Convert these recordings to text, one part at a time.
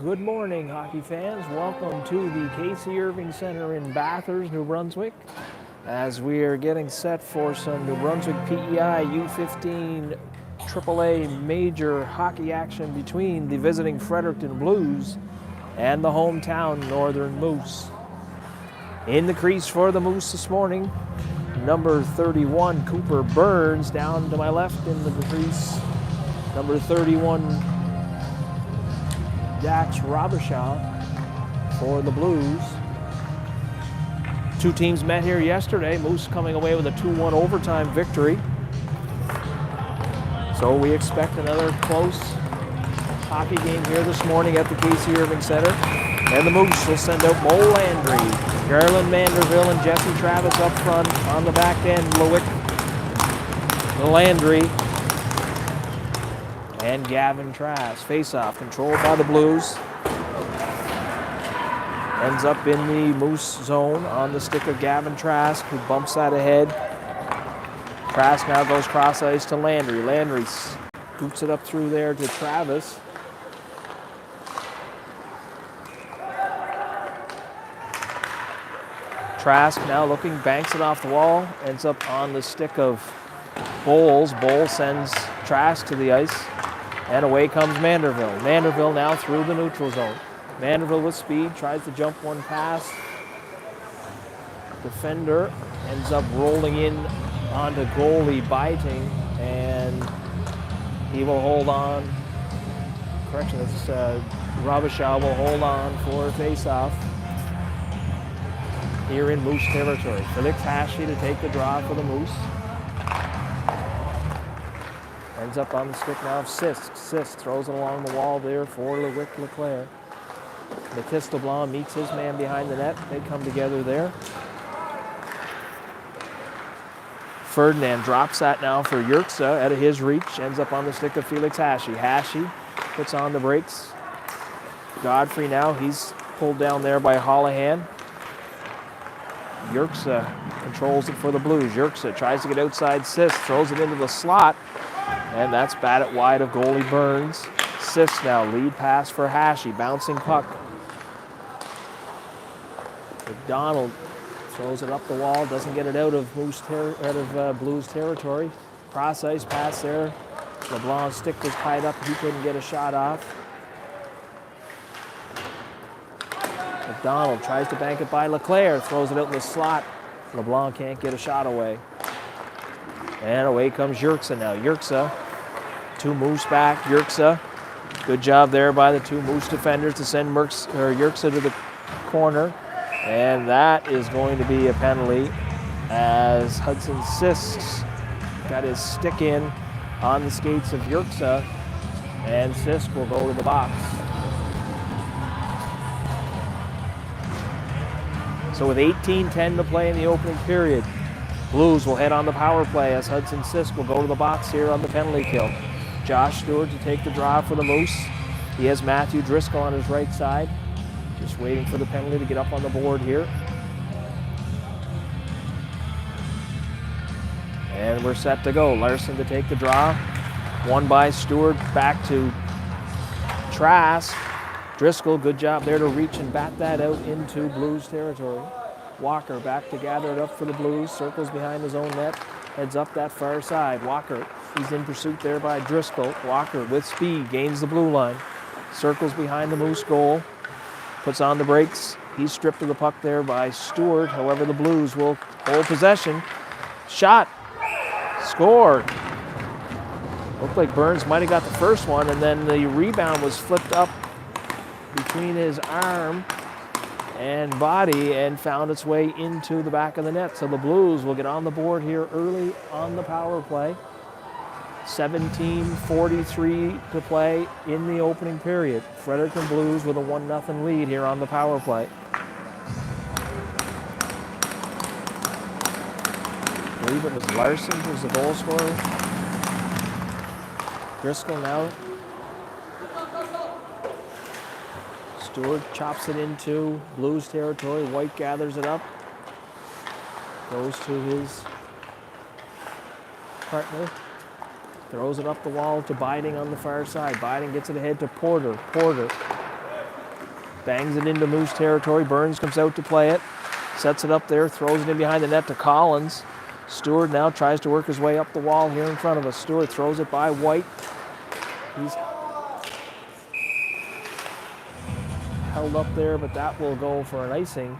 Good morning, hockey fans. Welcome to the Casey Irving Center in Bathurst, New Brunswick, as we are getting set for some New Brunswick PEI U15 AAA major hockey action between the visiting Fredericton Blues and the hometown Northern Moose. In the crease for the Moose this morning, number 31, Cooper Burns, down to my left in the crease, number 31, Dax Robichaud for the Blues. Two teams met here yesterday. Moose coming away with a 2-1 overtime victory. So we expect another close hockey game here this morning at the Casey Irving Center. And the Moose will send out Mo Landry, Garland Manderville, and Jesse Travis up front. On the back end, Lewick, Landry, and Gavin Trask. Face-off controlled by the Blues. Ends up in the Moose zone on the stick of Gavin Trask, who bumps that ahead. Trask now goes cross ice to Landry. Landry scoots it up through there to Travis. Trask now looking, banks it off the wall, ends up on the stick of Bowles. Bowles sends Trask to the ice. And away comes Manderville. Manderville now through the neutral zone. Manderville with speed, tries to jump one pass. Defender ends up rolling in onto goalie Biting, and he will hold on. Correction, it's Robichaud will hold on for a face-off here in Moose territory. Felix Hashi to take the draw for the Moose. Ends up on the stick now of Sisk. Sisk throws it along the wall there for Lewick Leclerc. Baptiste LeBlanc meets his man behind the net. They come together there. Ferdinand drops that now for Yerxa out of his reach. Ends up on the stick of Felix Hashi. Hashi puts on the brakes. Godfrey now, he's pulled down there by Holohan. Yerxa controls it for the Blues. Yerxa tries to get outside Sisk, throws it into the slot. And that's batted wide of goalie Burns. Sisk now, lead pass for Hashi, bouncing puck. McDonald throws it up the wall, doesn't get it out of Blues territory. Cross ice pass there. LeBlanc's stick was tied up, he couldn't get a shot off. McDonald tries to bank it by Leclerc, throws it out in the slot. LeBlanc can't get a shot away. And away comes Yerxa now. Yerxa, two Moose back. Yerxa, good job there by the two Moose defenders to send Yerxa to the corner. And that is going to be a penalty as Hudson Sisk got his stick in on the skates of Yerxa, and Sisk will go to the box. So with 18:10 to play in the opening period, Blues will head on the power play as Hudson Sisk will go to the box here on the penalty kill. Josh Stewart to take the draw for the Moose. He has Matthew Driscoll on his right side. Just waiting for the penalty to get up on the board here. And we're set to go. Larson to take the draw. Won by Stewart, back to Trask. Driscoll, good job there to reach and bat that out into Blues territory. Walker back to gather it up for the Blues. Circles behind his own net. Heads up that far side. Walker, he's in pursuit there by Driscoll. Walker with speed gains the blue line. Circles behind the Moose goal. Puts on the brakes. He's stripped of the puck there by Stewart. However, the Blues will hold possession. Shot. Score. Looked like Burns might have got the first one, and then the rebound was flipped up between his arm and body and found its way into the back of the net. So the Blues will get on the board here early on the power play. 17:43 to play in the opening period. Fredericton Blues with a 1-0 lead here on the power play. I believe it was Larson who was the goal scorer. Driscoll now. Stewart chops it into Blues territory. White gathers it up. Goes to his partner. Throws it up the wall to Biding on the far side. Biding gets it ahead to Porter. Porter Bangs it into Moose territory. Burns comes out to play it. Sets it up there, throws it in behind the net to Collins. Stewart now tries to work his way up the wall here in front of us. Stewart throws it by White. He's held up there, but that will go for an icing.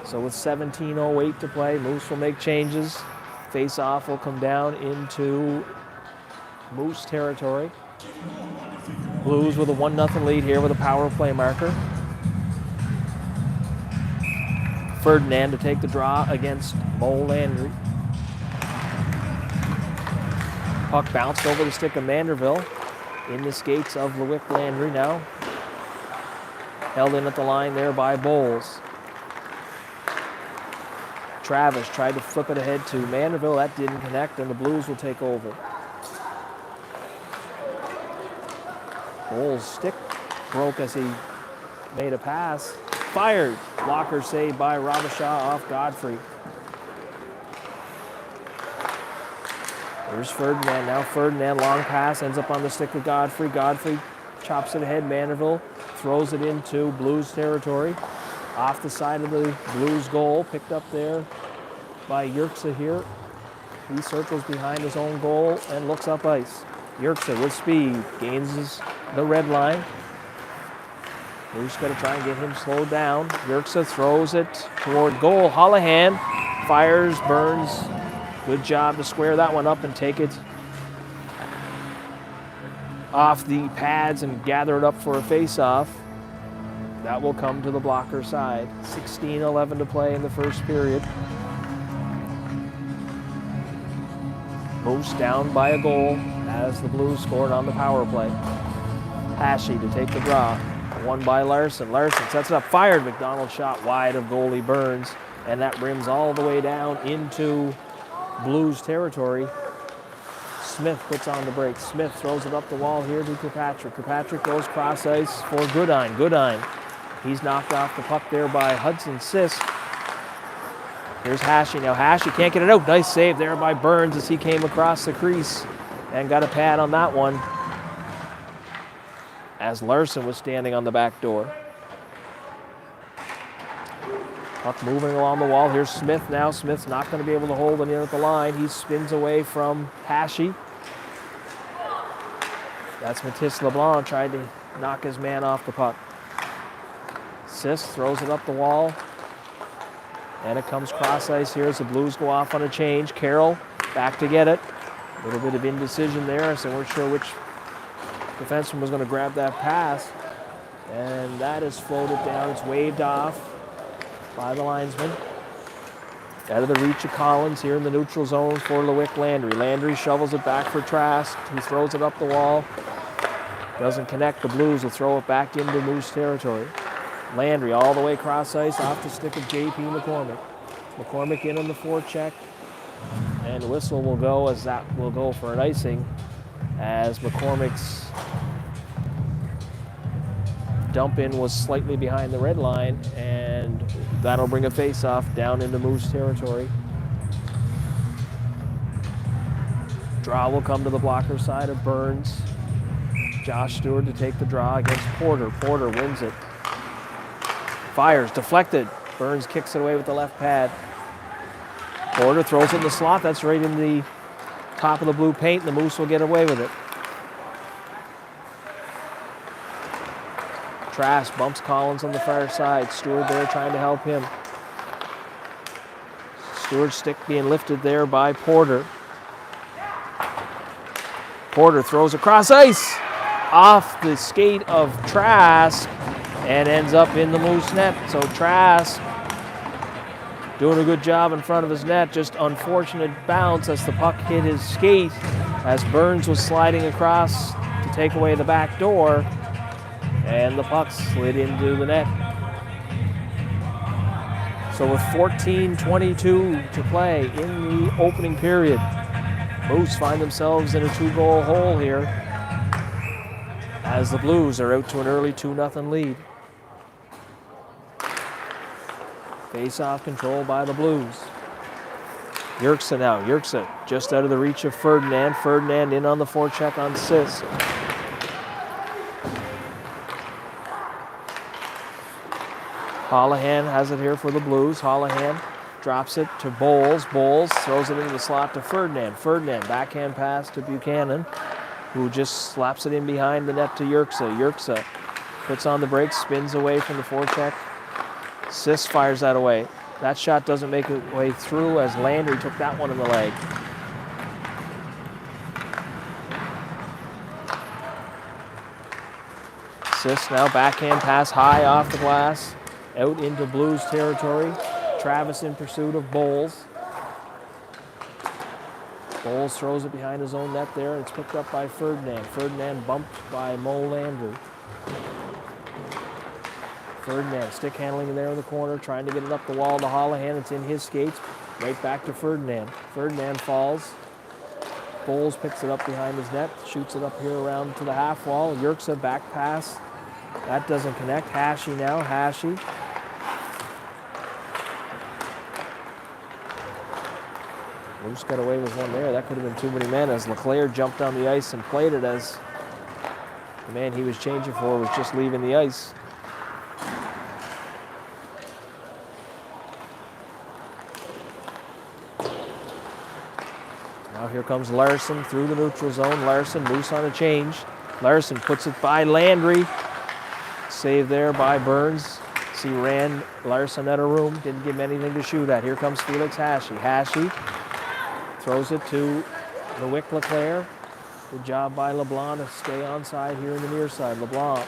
So with 17:08 to play, Moose will make changes. Face-off will come down into Moose territory. Blues with a 1-0 lead here with a power play marker. Ferdinand to take the draw against Mo Landry. Puck bounced over the stick of Manderville. In the skates of LeWick Landry now. Held in at the line there by Bowles. Travis tried to flip it ahead to Manderville. That didn't connect, and the Blues will take over. Bowles' stick broke as he made a pass. Fired. Blocker saved by Robichaud off Godfrey. There's Ferdinand. Now Ferdinand, long pass, ends up on the stick of Godfrey. Godfrey chops it ahead. Manderville throws it into Blues territory. Off the side of the Blues goal. Picked up there by Yerxa here. He circles behind his own goal and looks up ice. Yerxa with speed. Gains the red line. Moose got to try and get him slowed down. Yerxa throws it toward goal. Holohan fires, Burns. Good job to square that one up and take it off the pads and gather it up for a face-off. That will come to the blocker side. 16:11 to play in the first period. Moose down by a goal as the Blues scored on the power play. Hashi to take the draw. Won by Larson. Larson sets it up, fired. McDonald shot wide of goalie Burns, and that rims all the way down into Blues territory. Smith puts on the brakes. Smith throws it up the wall here to Kirkpatrick. Kirkpatrick goes cross ice for Goodine. Goodine, he's knocked off the puck there by Hudson Sisk. Here's Hashi. Now Hashi can't get it out. Nice save there by Burns as he came across the crease and got a pad on that one, as Larson was standing on the back door. Puck moving along the wall. Here's Smith now. Smith's not going to be able to hold it in at the line. He spins away from Hashi. That's Mathis LeBlanc, tried to knock his man off the puck. Sisk throws it up the wall. And it comes cross ice here as the Blues go off on a change. Carroll back to get it. A little bit of indecision there, so we're sure which defenseman was going to grab that pass. And that is floated down. It's waved off by the linesman. Out of the reach of Collins here in the neutral zone for LeWick Landry. Landry shovels it back for Trask. He throws it up the wall. Doesn't connect. The Blues will throw it back into Moose territory. Landry all the way cross ice off the stick of J.P. McCormick. McCormick in on the forecheck. And whistle will go as that will go for an icing, as McCormick's dump in was slightly behind the red line, and that'll bring a face-off down into Moose territory. Draw will come to the blocker side of Burns. Josh Stewart to take the draw against Porter. Porter wins it. Fires, deflected. Burns kicks it away with the left pad. Porter throws it in the slot. That's right in the top of the blue paint. The Moose will get away with it. Trask bumps Collins on the far side. Stewart there trying to help him. Stewart's stick being lifted there by Porter. Porter throws across ice off the skate of Trask and ends up in the Moose net. So Trask doing a good job in front of his net. Just unfortunate bounce as the puck hit his skate as Burns was sliding across to take away the back door, and the puck slid into the net. So with 14:22 to play in the opening period, Moose find themselves in a 2-goal hole here as the Blues are out to an early 2-0 lead. Face-off control by the Blues. Yerxa now. Yerxa just out of the reach of Ferdinand. Ferdinand in on the forecheck on Sisk. Holohan has it here for the Blues. Holohan drops it to Bowles. Bowles throws it into the slot to Ferdinand. Ferdinand, backhand pass to Buchanan, who just slaps it in behind the net to Yerxa. Yerxa puts on the brakes, spins away from the forecheck. Sis fires that away. That shot doesn't make its way through as Landry took that one in the leg. Sis now backhand pass high off the glass, out into Blues territory. Travis in pursuit of Bowles. Bowles throws it behind his own net there, and it's picked up by Ferdinand. Ferdinand bumped by Mo Landry. Ferdinand stick handling in there in the corner, trying to get it up the wall to Holohan. It's in his skates, right back to Ferdinand. Ferdinand falls. Bowles picks it up behind his net, shoots it up here around to the half wall. Yerxa back pass. That doesn't connect. Hashi now. Hashi. Moose got away with one there. That could have been too many men as LeClaire jumped on the ice and played it as the man he was changing for was just leaving the ice. Now here comes Larson through the neutral zone. Larson, Moose on a change. Larson puts it by Landry. Save there by Burns. He ran Larson out of room, didn't give him anything to shoot at. Here comes Felix Hashi. Hashi throws it to LeWick LeClaire. Good job by LeBlanc to stay onside here in the near side. LeBlanc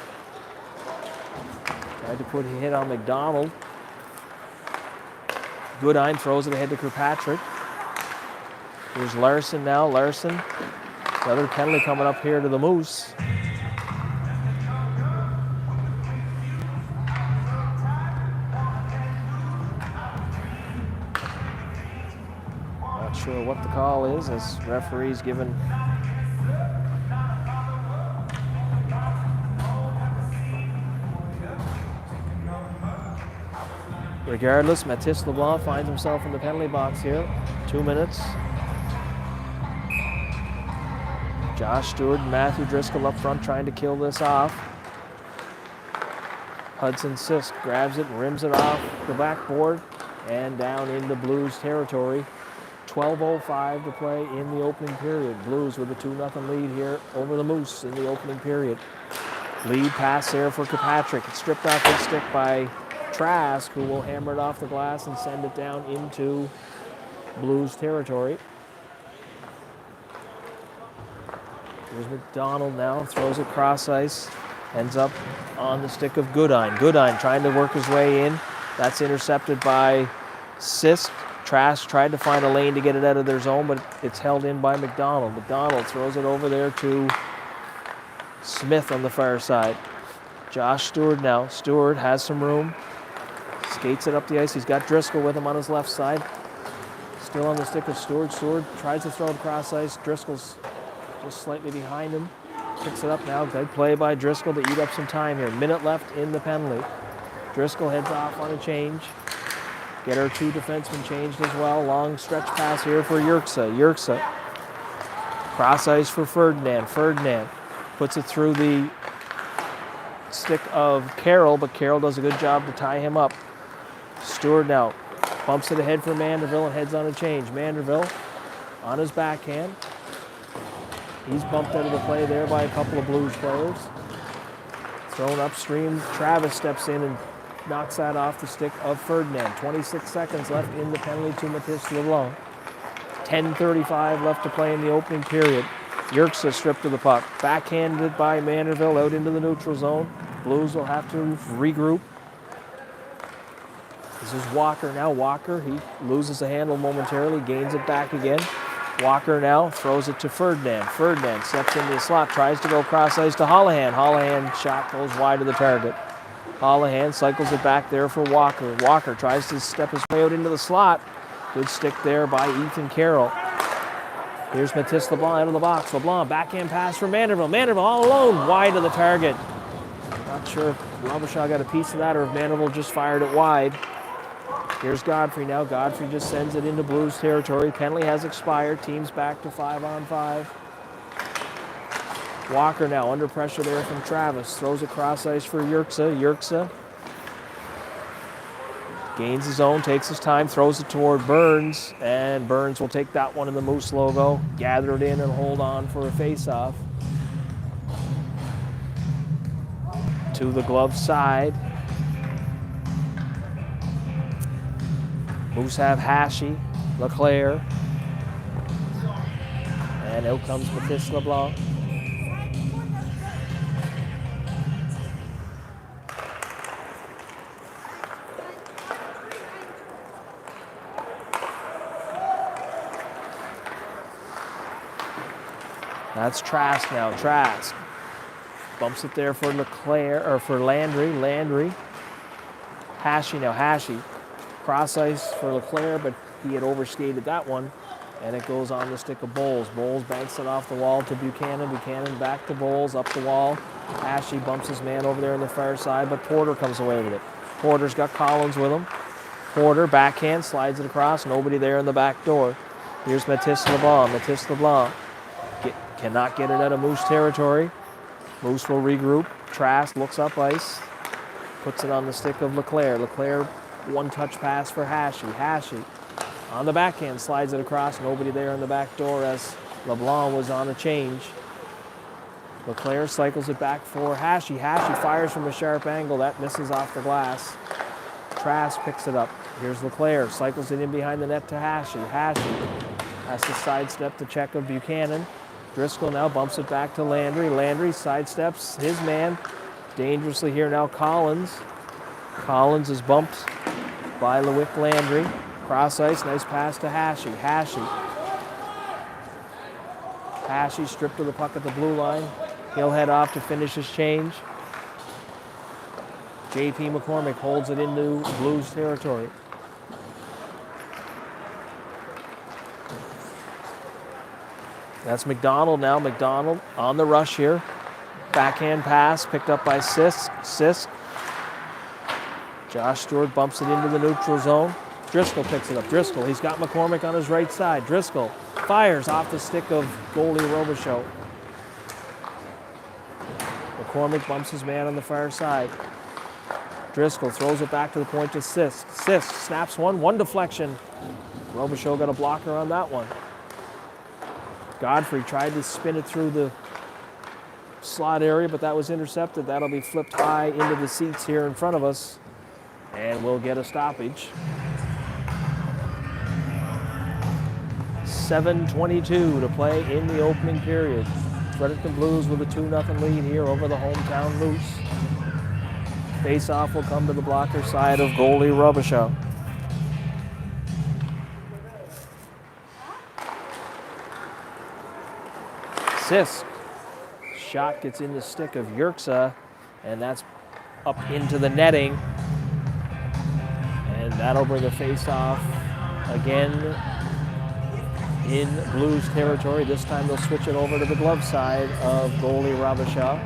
tried to put a hit on McDonald. Goodine throws it ahead to Kirkpatrick. Here's Larson now. Larson, another penalty coming up here to the Moose. Not sure what the call is as referee's given regardless. Mathis LeBlanc finds himself in the penalty box here. 2 minutes. Josh Stewart and Matthew Driscoll up front trying to kill this off. Hudson Sisk grabs it and rims it off the backboard and down into Blues territory. 12:05 to play in the opening period. Blues with a 2-0 lead here over the Moose in the opening period. Lead pass there for Kirkpatrick. It's stripped off his stick by Trask, who will hammer it off the glass and send it down into Blues territory. Here's McDonald now, throws it cross ice, ends up on the stick of Goodine. Goodine trying to work his way in. That's intercepted by Sisk. Trask tried to find a lane to get it out of their zone, but it's held in by McDonald. McDonald throws it over there to Smith on the far side. Josh Stewart now. Stewart has some room. Skates it up the ice. He's got Driscoll with him on his left side. Still on the stick of Stewart. Stewart tries to throw it cross ice. Driscoll's just slightly behind him. Picks it up now. Good play by Driscoll to eat up some time here. Minute left in the penalty. Driscoll heads off on a change. Get our two defensemen changed as well. Long stretch pass here for Yerxa. Yerxa. Cross ice for Ferdinand. Ferdinand puts it through the stick of Carroll, but Carroll does a good job to tie him up. Stewart now bumps it ahead for Manderville and heads on a change. Manderville on his backhand. He's bumped out of the play there by a couple of Blues players. Thrown upstream. Travis steps in and knocks that off the stick of Ferdinand. 26 seconds left in the penalty to Mathis LeBlanc. 10:35 left to play in the opening period. Yerxa stripped of the puck. Backhanded by Manderville out into the neutral zone. Blues will have to regroup. This is Walker now. Walker, he loses the handle momentarily, gains it back again. Walker now throws it to Ferdinand. Ferdinand steps into the slot, tries to go cross ice to Holohan. Holohan shot goes wide of the target. Holohan cycles it back there for Walker. Walker tries to step his way out into the slot. Good stick there by Ethan Carroll. Here's Mathis LeBlanc out of the box. LeBlanc, backhand pass for Manderville. Manderville all alone, wide of the target. Not sure if Robichaud got a piece of that or if Manderville just fired it wide. Here's Godfrey now. Godfrey just sends it into Blues territory. Penalty has expired. Team's back to 5-on-5. Walker now under pressure there from Travis. Throws it cross ice for Yerxa. Yerxa Gains his own, takes his time, throws it toward Burns, and Burns will take that one in the Moose logo, gather it in and hold on for a face-off. To the glove side. Moose have Hashi, LeClaire, and out comes Matisse LeBlanc. That's Trask now. Trask bumps it there for LeClaire, or for Landry. Landry. Hashi now. Hashi. Cross ice for LeClaire, but he had overskated that one, and it goes on the stick of Bowles. Bowles banks it off the wall to Buchanan. Buchanan back to Bowles, up the wall. Hashi bumps his man over there on the far side, but Porter comes away with it. Porter's got Collins with him. Porter, backhand, slides it across. Nobody there in the back door. Here's Matisse LeBlanc. Matisse LeBlanc cannot get it out of Moose territory. Moose will regroup. Trask looks up ice. Puts it on the stick of LeClaire. LeClaire, one-touch pass for Hashi. Hashi on the backhand, slides it across. Nobody there in the back door as LeBlanc was on a change. LeClaire cycles it back for Hashi. Hashi fires from a sharp angle. That misses off the glass. Trask picks it up. Here's LeClaire. Cycles it in behind the net to Hashi. Hashi has to sidestep the check of Buchanan. Driscoll now bumps it back to Landry. Landry sidesteps his man dangerously here now. Collins. Collins is bumped by Lewick Landry. Cross ice, nice pass to Hashi. Hashi. Hashi stripped of the puck at the blue line. He'll head off to finish his change. J.P. McCormick holds it into Blues territory. That's McDonald now. McDonald on the rush here. Backhand pass picked up by Sisk. Josh Stewart bumps it into the neutral zone. Driscoll picks it up. Driscoll, he's got McCormick on his right side. Driscoll fires off the stick of goalie Robichaud. McCormick bumps his man on the far side. Driscoll throws it back to the point to Sisk. Sisk snaps one deflection. Robichaud got a blocker on that one. Godfrey tried to spin it through the slot area, but that was intercepted. That'll be flipped high into the seats here in front of us, and we'll get a stoppage. 7:22 to play in the opening period. Fredericton Blues with a 2-0 lead here over the hometown Moose. Face-off will come to the blocker side of goalie Robichaud. Sisk. Shot gets in the stick of Yerxa, and that's up into the netting. And that'll bring a face-off again in Blues territory. This time they'll switch it over to the glove side of goalie Robichaud.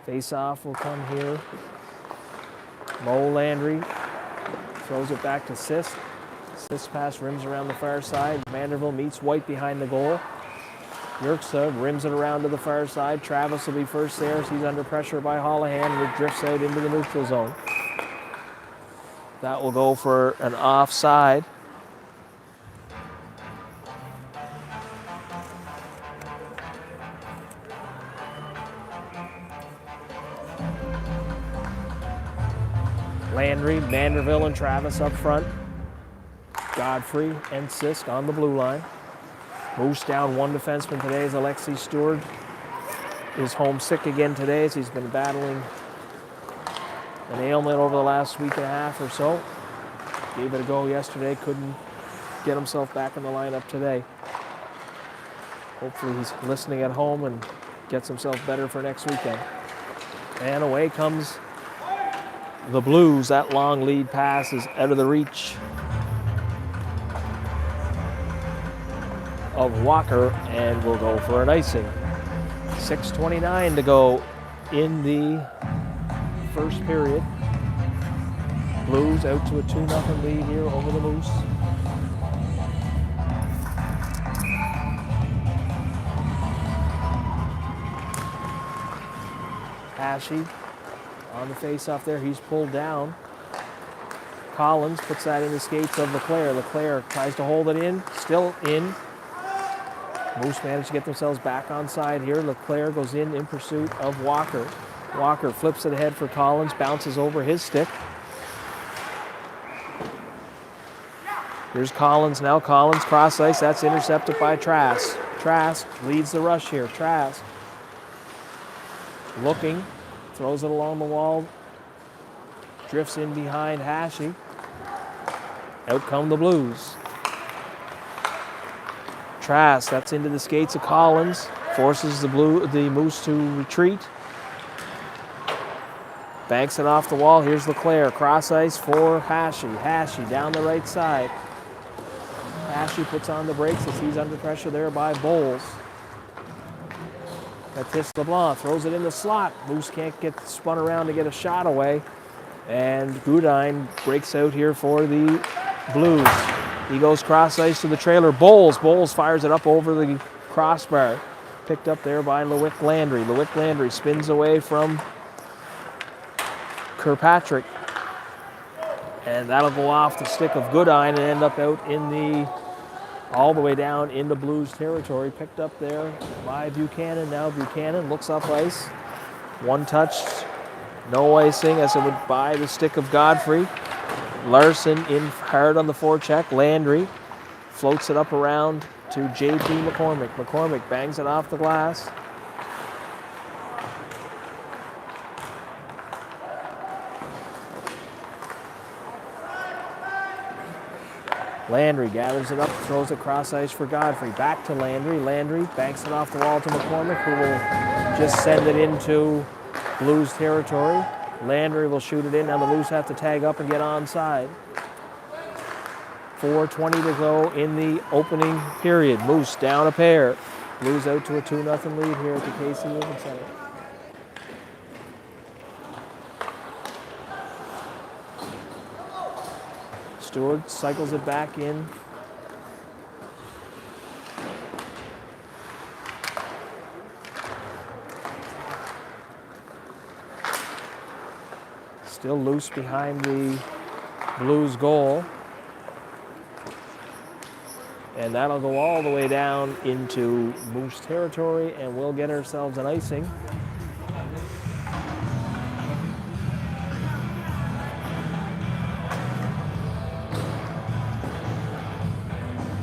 Face-off will come here. Mo Landry throws it back to Sisk. Sisk pass rims around the far side. Vanderbilt meets White behind the goal. Yerxa rims it around to the far side. Travis will be first there as he's under pressure by Holohan, and it drifts out into the neutral zone. That will go for an offside. Landry, Vanderbilt, and Travis up front. Godfrey and Sisk on the blue line. Moose down one defenseman today as Alexi Stewart is homesick again today as he's been battling an ailment over the last week and a half or so. Gave it a go yesterday, couldn't get himself back in the lineup today. Hopefully he's listening at home and gets himself better for next weekend. And away comes the Blues. That long lead pass is out of the reach of Walker, and we'll go for an icing. 6:29 to go in the first period. Blues out to a 2-0 lead here over the Moose. Hashi on the face-off there. He's pulled down. Collins puts that in the skates of LeClaire. LeClaire tries to hold it in, still in. Moose managed to get themselves back on side here. LeClaire goes in pursuit of Walker. Walker flips it ahead for Collins, bounces over his stick. Here's Collins now. Collins cross ice. That's intercepted by Trask. Trask leads the rush here. Trask looking, throws it along the wall, drifts in behind Hashi. Out come the Blues. Trask, that's into the skates of Collins, forces the Moose to retreat. Banks it off the wall. Here's LeClaire. Cross ice for Hashi. Hashi down the right side. Hashi puts on the brakes as he's under pressure there by Bowles. Baptiste LeBlanc throws it in the slot. Moose can't get spun around to get a shot away. And Gudine breaks out here for the Blues. He goes cross ice to the trailer. Bowles fires it up over the crossbar. Picked up there by Lewick Landry. Lewick Landry spins away from Kirkpatrick. And that'll go off the stick of Gudine and end up out in the, all the way down into Blues territory. Picked up there by Buchanan. Now Buchanan looks up ice. One touch, no icing as it would by the stick of Godfrey. Larson in hard on the forecheck. Landry floats it up around to JP McCormick. McCormick bangs it off the glass. Landry gathers it up, throws it cross ice for Godfrey. Back to Landry. Landry banks it off the wall to McCormick, who will just send it into Blues territory. Landry will shoot it in. Now the Blues have to tag up and get onside. 4:20 to go in the opening period. Moose down a pair. Blues out to a 2-0 lead here at the Casey Movement Center. Stewart cycles it back in. Still loose behind the Blues goal. And that'll go all the way down into Moose territory, and we'll get ourselves an icing.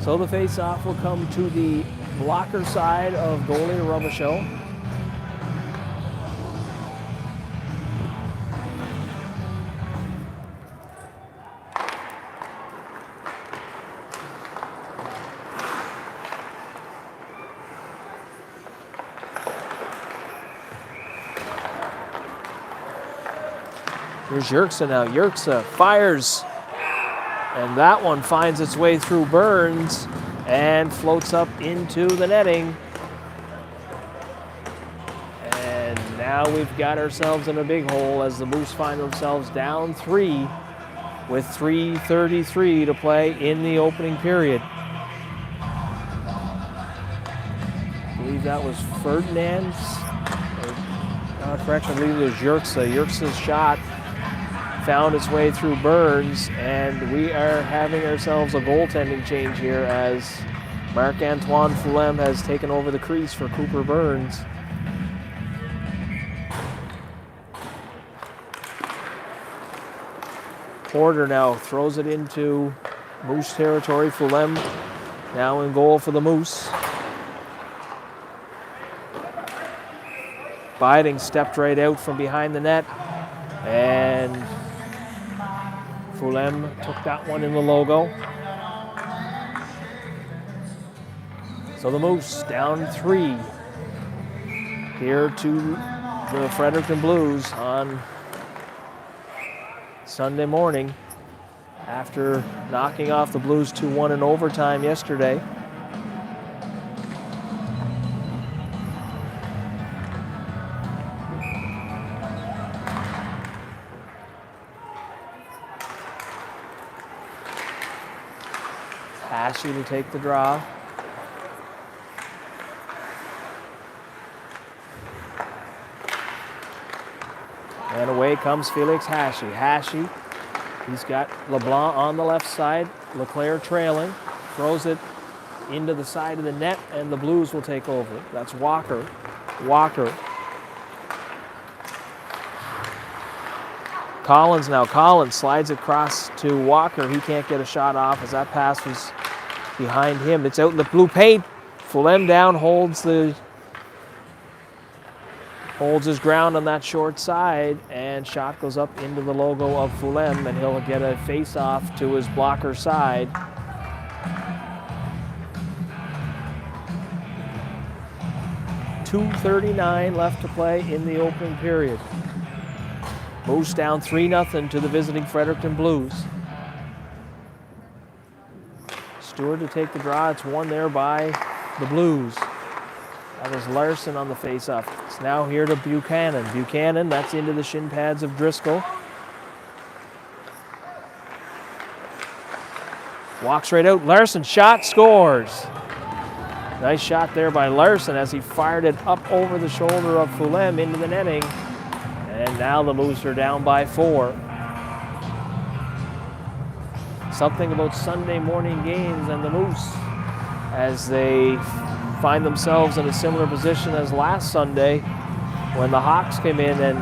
So the face-off will come to the blocker side of goalie Robichaud. Here's Yerxa now. Yerxa fires. And that one finds its way through Burns and floats up into the netting. And now we've got ourselves in a big hole as the Moose find themselves down 3 with 3:33 to play in the opening period. I believe that was Ferdinand's, correction, I believe it was Yerxa. Yerxa's shot found its way through Burns, and we are having ourselves a goaltending change here as Marc-Antoine Foulem has taken over the crease for Cooper Burns. Porter now throws it into Moose territory. Foulem now in goal for the Moose. Biding stepped right out from behind the net, and Foulem took that one in the logo. So the Moose down 3 here to the Fredericton Blues on Sunday morning after knocking off the Blues 2-1 in overtime yesterday. Hashi to take the draw. And away away comes Felix Hashi. Hashi, he's got LeBlanc on the left side. Leclerc trailing. Throws it into the side of the net, and the Blues will take over. That's Walker. Walker. Collins now. Collins slides across to Walker. He can't get a shot off as that pass was behind him. It's out in the blue paint. Fulham down, holds his ground on that short side, and shot goes up into the logo of Fulham, and he'll get a face-off to his blocker side. .239 left to play in the opening period. Moose down 3-0 to the visiting Fredericton Blues. Stewart to take the draw. It's won there by the Blues. That was Larson on the face-off. It's now here to Buchanan. Buchanan, that's into the shin pads of Driscoll. Walks right out. Larson, shot, scores. Nice shot there by Larson as he fired it up over the shoulder of Fulham into the netting. And now the Moose are down by 4. Something about Sunday morning games and the Moose as they find themselves in a similar position as last Sunday when the Hawks came in and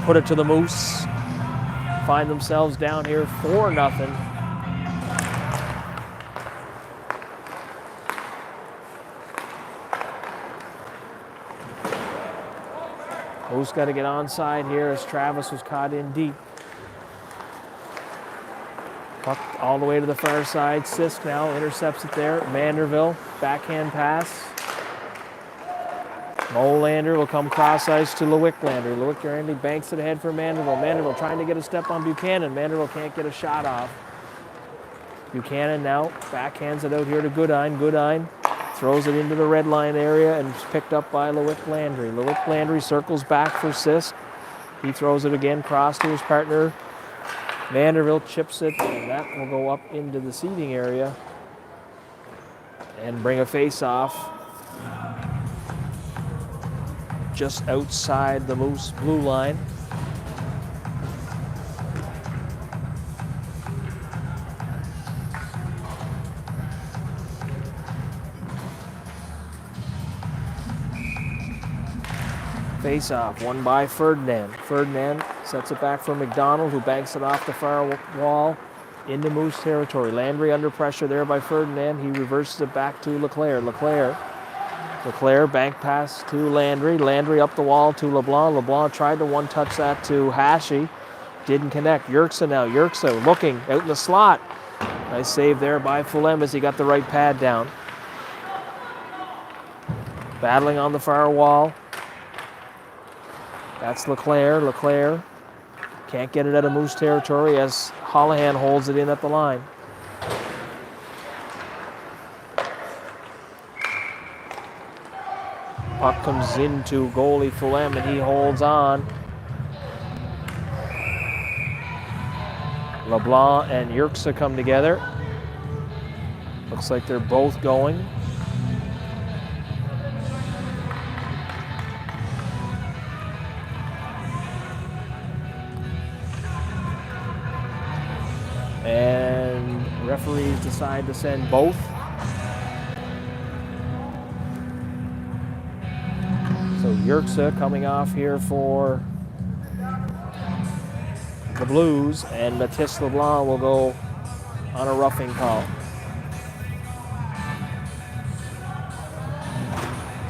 put it to the Moose. Find themselves down here 4-0. Moose got to get onside here as Travis was caught in deep. Puck all the way to the far side. Sisk now intercepts it there. Manderville, backhand pass. Molander will come cross ice to Lewicklander. Lewicklander banks it ahead for Manderville. Manderville trying to get a step on Buchanan. Manderville can't get a shot off. Buchanan now backhands it out here to Goodine. Goodine throws it into the red line area and is picked up by Lewicklander. Lewicklander circles back for Sisk. He throws it again cross to his partner. Manderville chips it, and that will go up into the seating area and bring a face-off just outside the Moose blue line. Face-off, won by Ferdinand. Ferdinand sets it back for McDonald, who banks it off the far wall into Moose territory. Landry under pressure there by Ferdinand. He reverses it back to Leclerc. Leclerc bank pass to Landry. Landry up the wall to LeBlanc. LeBlanc tried to one-touch that to Hashi. Didn't connect. Yerxa now. Yerxa looking out in the slot. Nice save there by Fulham as he got the right pad down. Battling on the far wall. That's Leclerc. Leclerc can't get it out of Moose territory as Holohan holds it in at the line. Puck comes into goalie Fulham and he holds on. LeBlanc and Yerxa come together. Looks like they're both going. And referees decide to send both. So Yerxa coming off here for the Blues, and Mathis LeBlanc will go on a roughing call.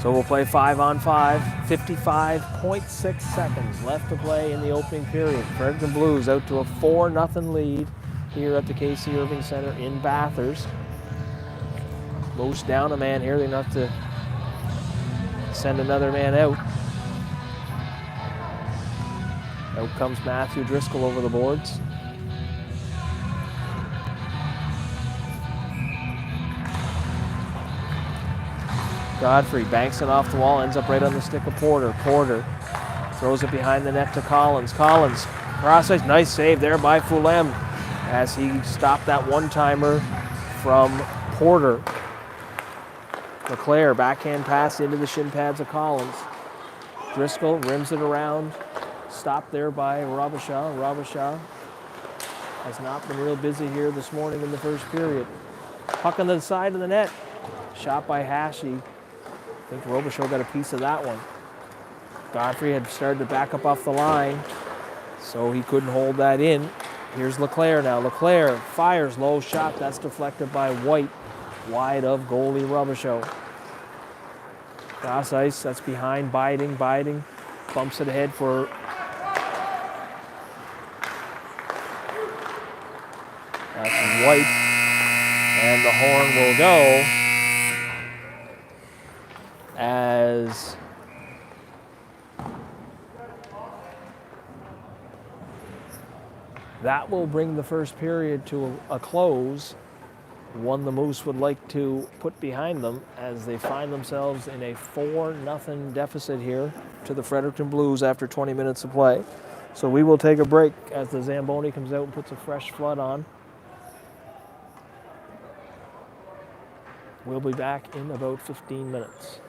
So we'll play 5-on-5, 55.6 seconds left to play in the opening period. Fredericton Blues out to a 4-0 lead here at the Casey Irving Center in Bathurst. Moose down a man here. They don't have to send another man out. Out comes Matthew Driscoll over the boards. Godfrey banks it off the wall, ends up right on the stick of Porter. Porter throws it behind the net to Collins. Collins, cross ice, nice save there by Fulham as he stopped that one-timer from Porter. Leclerc, backhand pass into the shin pads of Collins. Driscoll rims it around. Stopped there by Robichaud. Robichaud has not been real busy here this morning in the first period. Puck on the side of the net. Shot by Hashi. I think Robichaud got a piece of that one. Godfrey had started to back up off the line, so he couldn't hold that in. Here's Leclerc now. Leclerc fires, low shot. That's deflected by White, wide of goalie Robichaud. Cross ice, that's behind Biding. Biding bumps it ahead for that's White, and the horn will go as that will bring the first period to a close, one the Moose would like to put behind them as they find themselves in a 4-0 deficit here to the Fredericton Blues after 20 minutes of play. So we will take a break as the Zamboni comes out and puts a fresh flood on. We'll be back in about 15 minutes.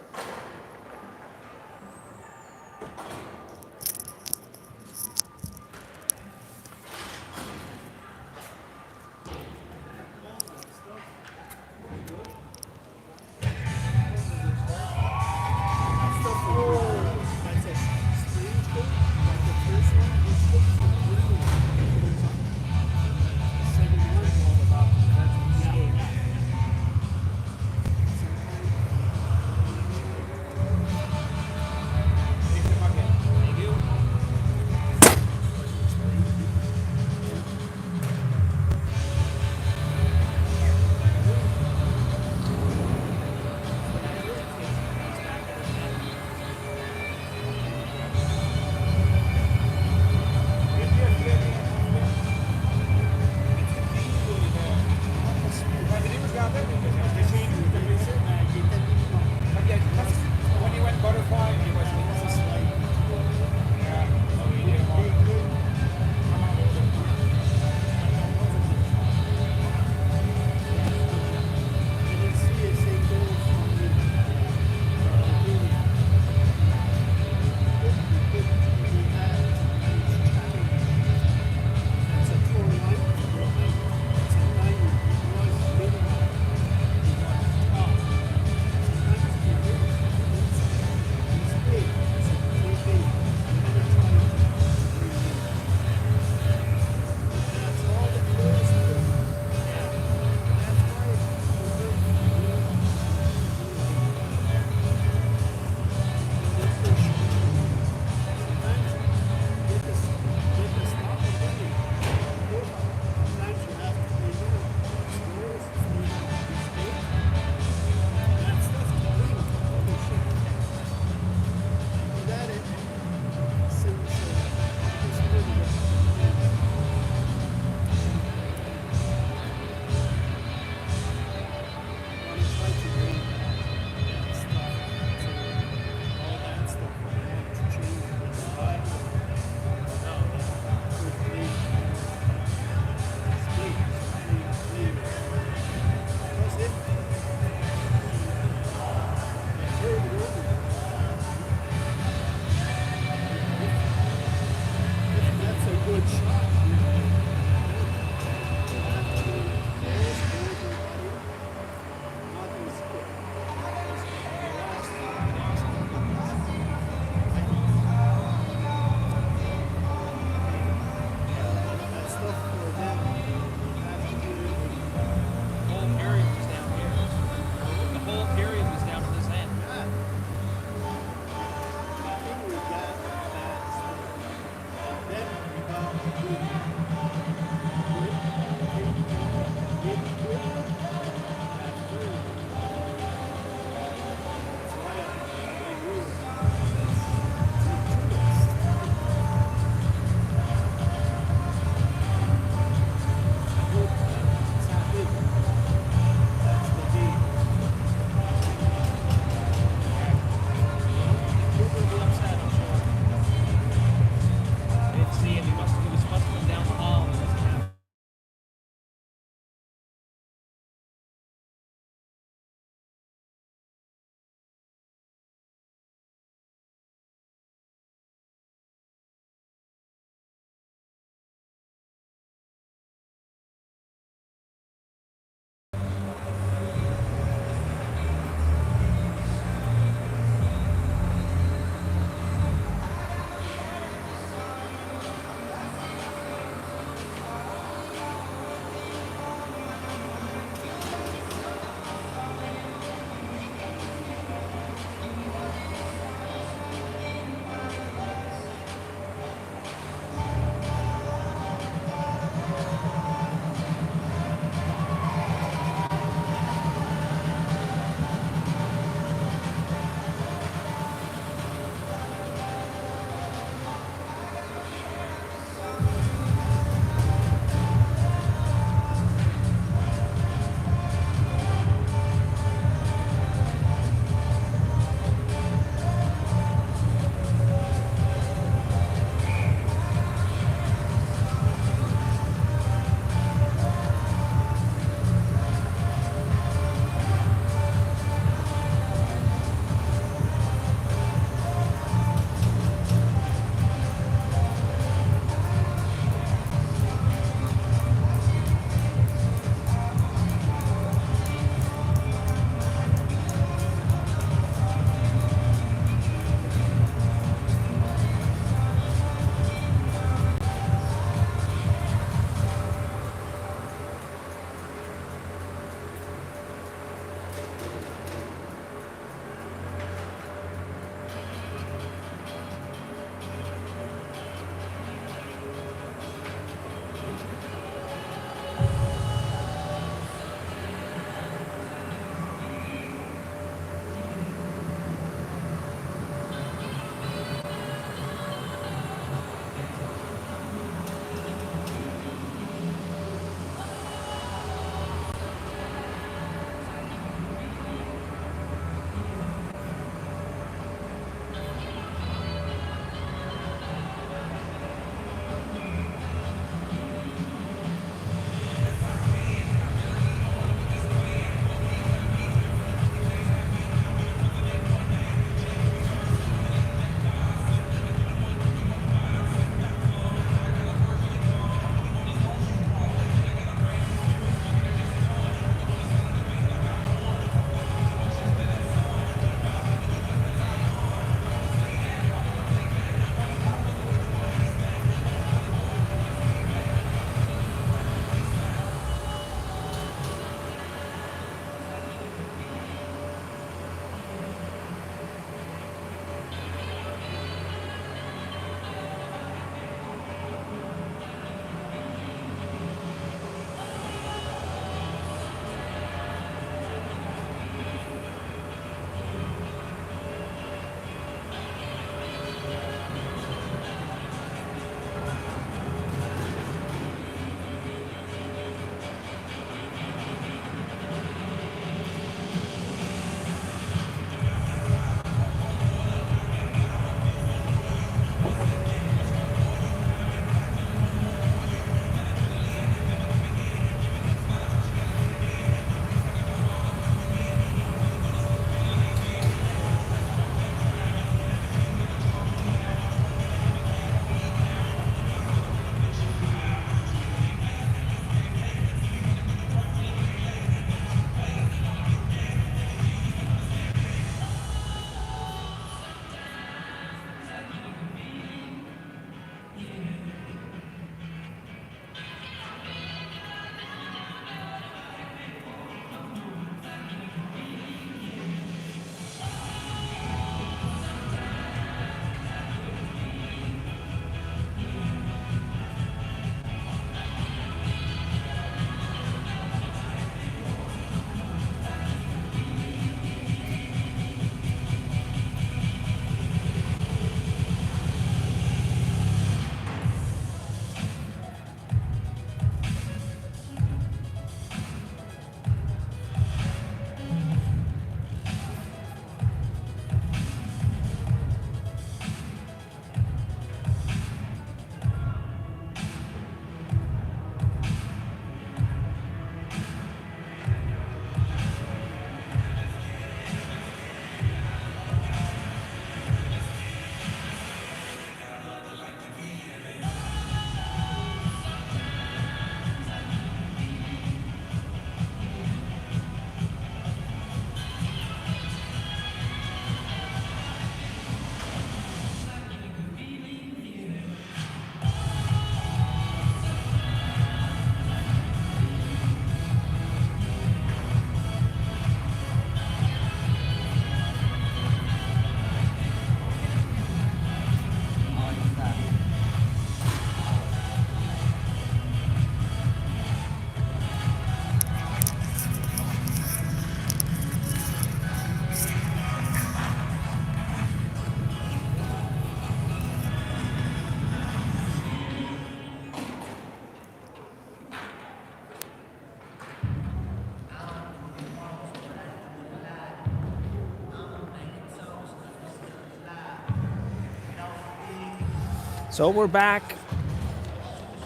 So we're back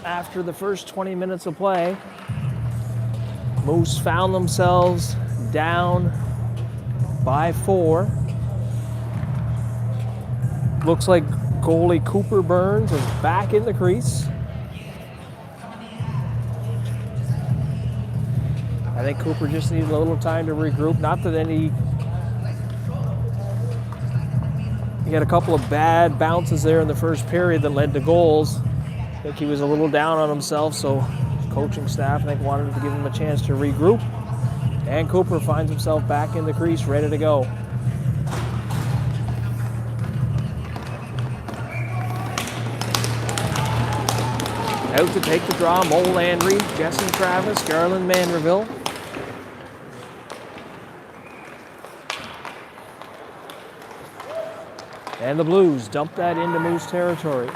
after the first 20 minutes of play. Moose found themselves down by 4. Looks like goalie Cooper Burns is back in the crease. I think Cooper just needed a little time to regroup. Not that he had a couple of bad bounces there in the first period that led to goals. I think he was a little down on himself, so coaching staff, I think, wanted to give him a chance to regroup. And Cooper finds himself back in the crease, ready to go. Out to take the draw, Mo Landry, Jesse Travis, Garland Manderville. And the Blues dump that into Moose territory.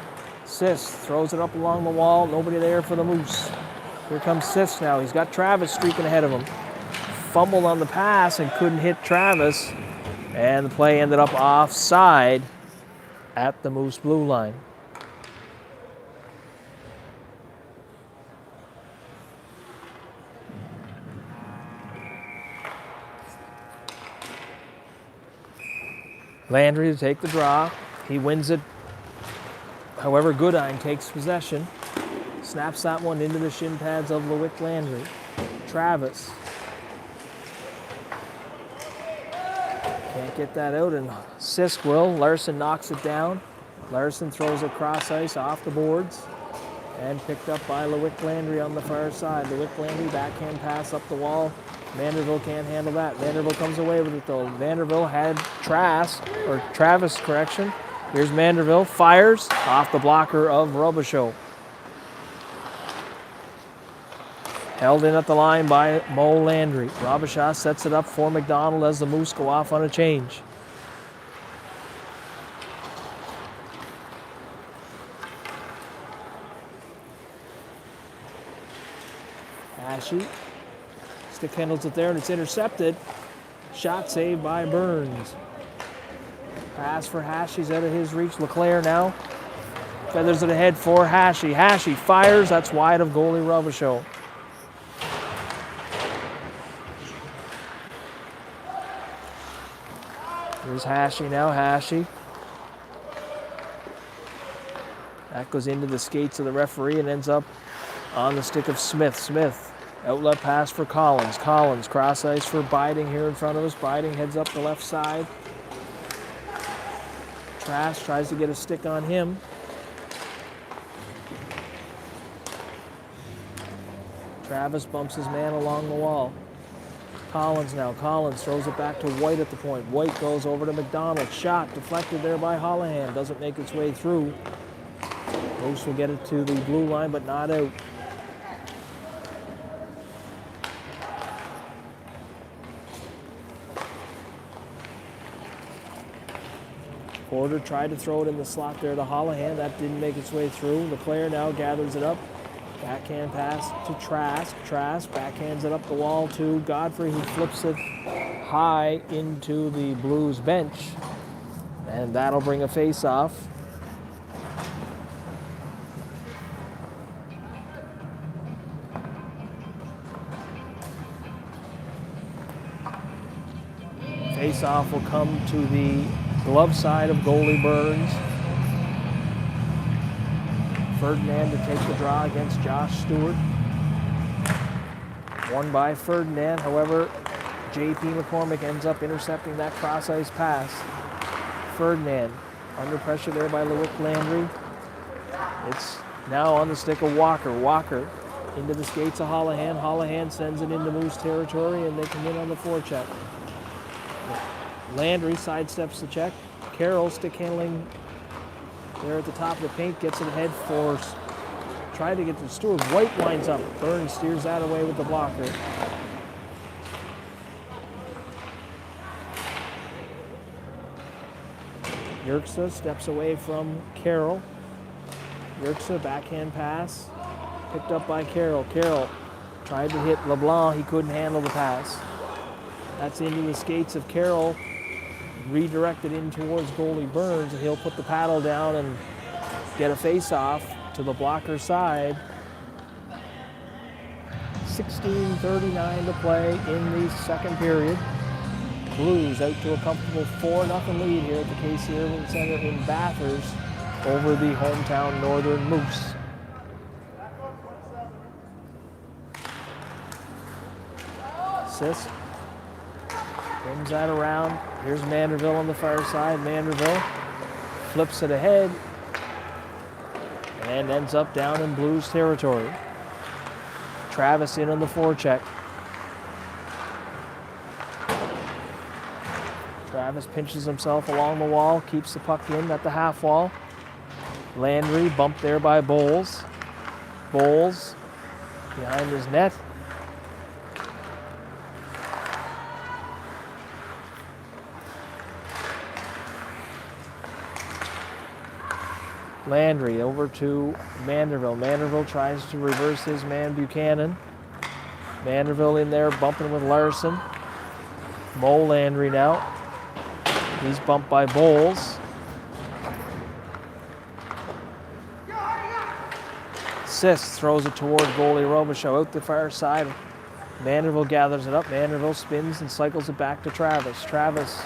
Sis throws it up along the wall. Nobody there for the Moose. Here comes Sis now. He's got Travis streaking ahead of him. Fumbled on the pass and couldn't hit Travis. And the play ended up offside at the Moose blue line. Landry to take the draw. He wins it. However, Goodine takes possession. Snaps that one into the shin pads of Lewick Landry. Travis. Can't get that out, and Sisk will. Larson knocks it down. Larson throws it cross ice off the boards. And picked up by Lewick Landry on the far side. Lewick Landry backhand pass up the wall. Vanderbilt can't handle that. Vanderbilt comes away with it though. Vanderbilt had Travis, correction. Here's Vanderbilt, fires off the blocker of Robichaud. Held in at the line by Mo Landry. Robichaud sets it up for McDonald as the Moose go off on a change. Ashe. Stick handles it there and it's intercepted. Shot saved by Burns. Pass for Hash, he's out of his reach. LeClaire now. Feathers it ahead for Hash. Hash fires, that's wide of goalie Robichaud. Here's Hash now, Hash. That goes into the skates of the referee and ends up on the stick of Smith. Smith. Outlet pass for Collins. Collins, cross ice for Biding here in front of us. Biding heads up the left side. Trask tries to get a stick on him. Travis bumps his man along the wall. Collins now. Collins throws it back to White at the point. White goes over to McDonald. Shot deflected there by Holohan. Doesn't make its way through. Moose will get it to the blue line, but not out. Porter tried to throw it in the slot there to Holohan. That didn't make its way through. LeClaire now gathers it up. Backhand pass to Trask. Trask backhands it up the wall to Godfrey, who flips it high into the Blues bench. And that'll bring a face-off. Face-off will come to the glove side of goalie Burns. Ferdinand to take the draw against Josh Stewart. Won by Ferdinand. However, J.P. McCormick ends up intercepting that cross-ice pass. Ferdinand under pressure there by Lewick Landry. It's now on the stick of Walker. Walker into the skates of Holohan. Holohan sends it into Moose territory, and they come in on the forecheck. Landry sidesteps the check. Carroll stick handling there at the top of the paint, gets it ahead for, trying to get to Stewart. White lines up. Burns steers that away with the blocker. Yerxa steps away from Carroll. Yerxa backhand pass, picked up by Carroll. Carroll tried to hit LeBlanc. He couldn't handle the pass. That's into the skates of Carroll. Redirected in towards goalie Burns, and he'll put the paddle down and get a face-off to the blocker side. 16:39 to play in the second period. Blues out to a comfortable 4-0 lead here at the Casey Irving Center in Bathurst over the hometown Northern Moose. Sis brings that around. Here's Manderville on the far side. Manderville flips it ahead and ends up down in Blues territory. Travis in on the forecheck. Travis pinches himself along the wall, keeps the puck in at the half wall. Landry bumped there by Bowles. Bowles behind his net. Landry over to Manderville. Manderville tries to reverse his man Buchanan. Manderville in there bumping with Larson. Mo Landry now. He's bumped by Bowles. Sis throws it toward goalie Robichaud out the far side. Manderville gathers it up. Manderville spins and cycles it back to Travis. Travis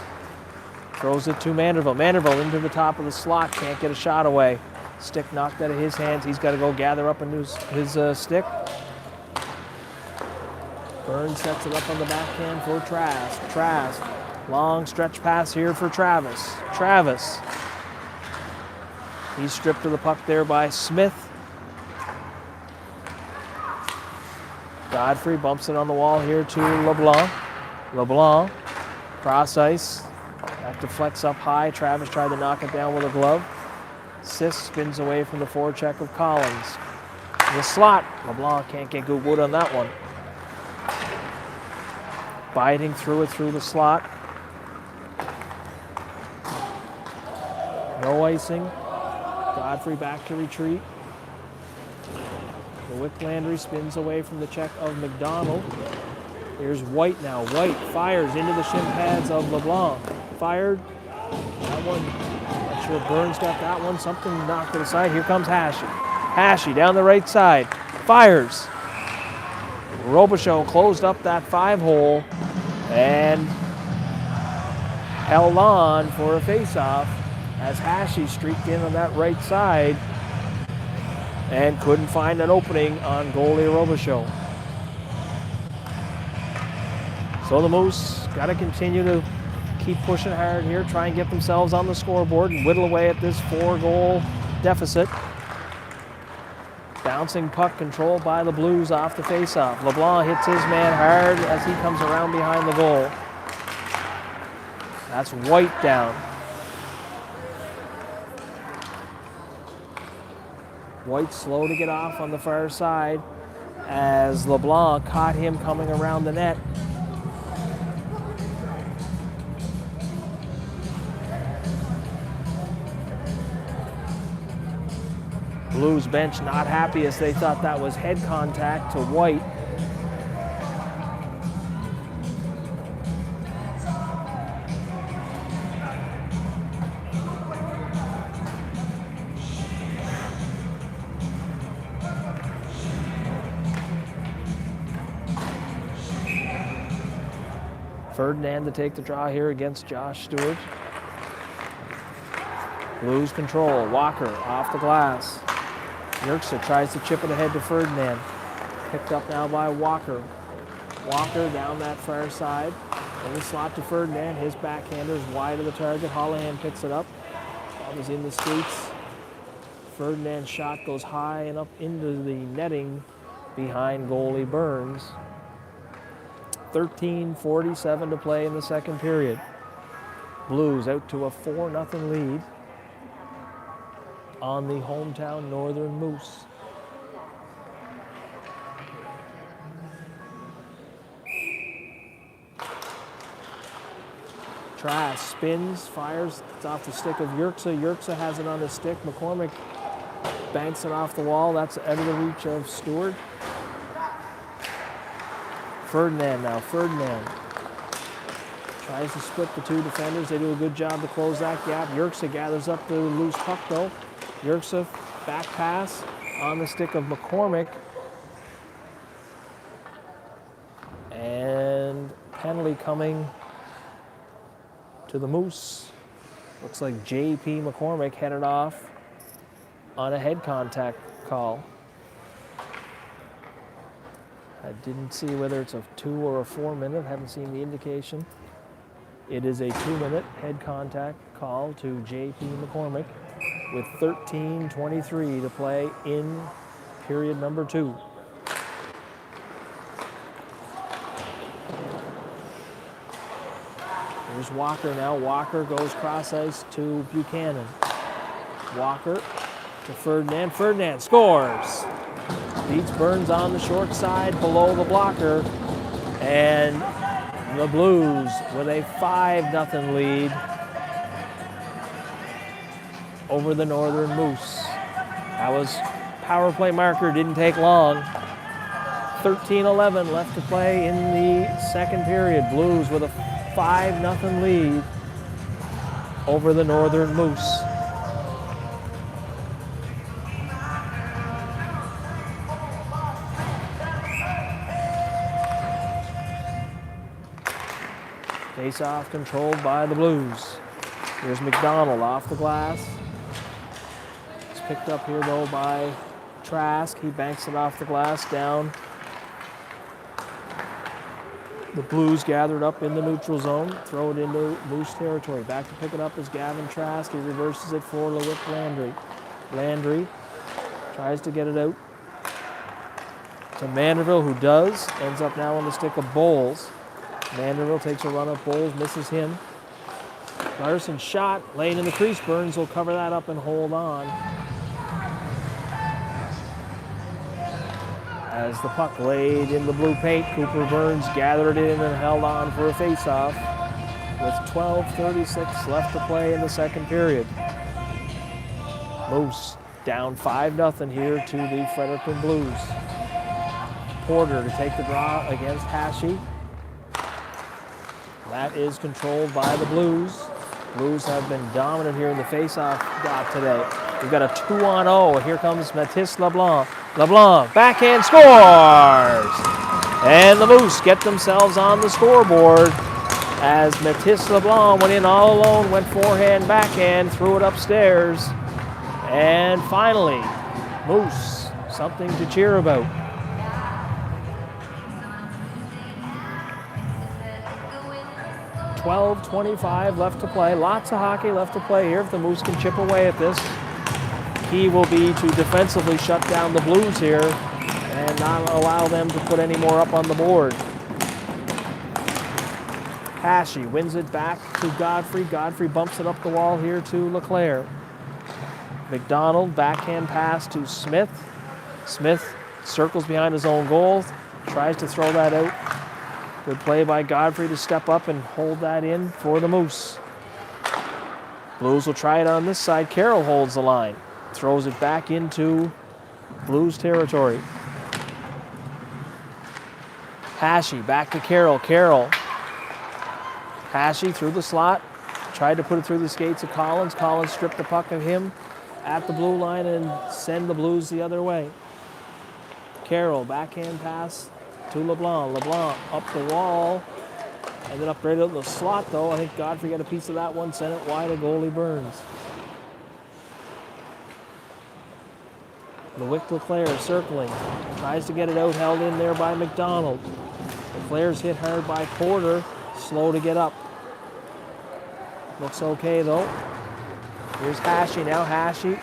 throws it to Manderville. Manderville into the top of the slot. Can't get a shot away. Stick knocked out of his hands. He's got to go gather up into his stick. Burns sets it up on the backhand for Trask. Trask. Long stretch pass here for Travis. Travis. He's stripped of the puck there by Smith. Godfrey bumps it on the wall here to LeBlanc. LeBlanc. Cross ice. That deflects up high. Travis tried to knock it down with a glove. Sis spins away from the forecheck of Collins. In the slot. LeBlanc can't get good wood on that one. Biting through it through the slot. No icing. Godfrey back to retreat. The Wick Landry spins away from the check of McDonald. Here's White now. White fires into the shin pads of LeBlanc. Fired. That one, not sure Burns got that one. Something knocked it aside. Here comes Hashi. Hashi down the right side. Fires. Robichaud closed up that 5-hole and held on for a face-off as Hashi streaked in on that right side and couldn't find an opening on goalie Robichaud. So the Moose got to continue to keep pushing hard here, try and get themselves on the scoreboard and whittle away at this 4-goal deficit. Bouncing puck controlled by the Blues off the faceoff. LeBlanc hits his man hard as he comes around behind the goal. That's White down. White slow to get off on the far side as LeBlanc caught him coming around the net. Blues bench not happy as they thought that was head contact to White. Ferdinand to take the draw here against Josh Stewart. Blues control. Walker off the glass. Yerxa tries to chip it ahead to Ferdinand. Picked up now by Walker. Walker down that far side. In the slot to Ferdinand. His backhander is wide of the target. Holohan picks it up. Ball is in the skates. Ferdinand's shot goes high and up into the netting behind goalie Burns. 13:47 to play in the second period. Blues out to a 4-0 lead on the hometown Northern Moose. Trask spins, fires, it's off the stick of Yerxa. Yerxa has it on his stick. McCormick banks it off the wall. That's out of the reach of Stewart. Ferdinand now. Ferdinand tries to split the two defenders. They do a good job to close that gap. Yerxa gathers up the loose puck though. Yerxa back pass on the stick of McCormick. And penalty coming to the Moose. Looks like J.P. McCormick headed off on a head contact call. I didn't see whether it's a 2 or a 4 minute, haven't seen the indication. It is a 2-minute head contact call to J.P. McCormick with 13:23 to play in period number 2. Here's Walker now. Walker goes cross ice to Buchanan. Walker to Ferdinand. Ferdinand scores. Beats Burns on the short side below the blocker. And the Blues with a 5-0 lead over the Northern Moose. That was power play marker, didn't take long. 13:11 left to play in the second period. Blues with a 5-0 lead over the Northern Moose. Face-off controlled by the Blues. Here's McDonald off the glass. It's picked up here though by Trask. He banks it off the glass down. The Blues gathered up in the neutral zone, throw it into Moose territory. Back to pick it up is Gavin Trask. He reverses it for LeWitt Landry. Landry tries to get it out to Manderville, who does. Ends up now on the stick of Bowles. Manderville takes a run at Bowles, misses him. Larson shot, laying in the crease. Burns will cover that up and hold on. As the puck laid in the blue paint, Cooper Burns gathered it in and held on for a face-off with 12:36 left to play in the second period. Moose down 5-0 here to the Fredericton Blues. Porter to take the draw against Hashi. That is controlled by the Blues. Blues have been dominant here in the face-off dot today. We've got a 2-on-0. Here comes Mathis LeBlanc. LeBlanc, backhand, scores! And the Moose get themselves on the scoreboard as Mathis LeBlanc went in all alone, went forehand, backhand, threw it upstairs. And finally, Moose, something to cheer about. .25 left to play. Lots of hockey left to play here if the Moose can chip away at this. Key will be to defensively shut down the Blues here and not allow them to put any more up on the board. Hashi wins it back to Godfrey. Godfrey bumps it up the wall here to LeClaire. McDonald, backhand pass to Smith. Smith circles behind his own goal, tries to throw that out. Good play by Godfrey to step up and hold that in for the Moose. Blues will try it on this side. Carroll holds the line. Throws it back into Blues territory. Hashi back to Carroll. Carroll. Hashi through the slot. Tried to put it through the skates of Collins. Collins stripped the puck of him at the blue line and send the Blues the other way. Carroll, backhand pass to LeBlanc. LeBlanc up the wall. Ended up right out in the slot though. I think Godfrey got a piece of that one. Sent it wide of goalie Burns. LeWitt LeClaire circling. Tries to get it out. Held in there by McDonald. LeClaire's hit hard by Porter. Slow to get up. Looks okay though. Here's Hashi now. Hashi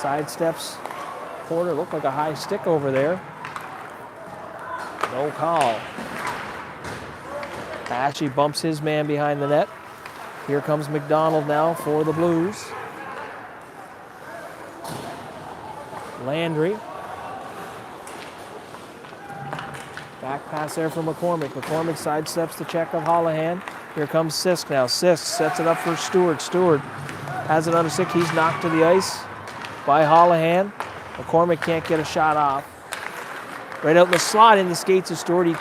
sidesteps Porter. Looked like a high stick over there. No call. Hashi bumps his man behind the net. Here comes McDonald now for the Blues. Landry. Back pass there from McCormick. McCormick sidesteps the check of Holohan. Here comes Sisk now. Sisk sets it up for Stewart. Stewart has it under stick. He's knocked to the ice by Holohan. McCormick can't get a shot off. Right out in the slot in the skates of Stewart. He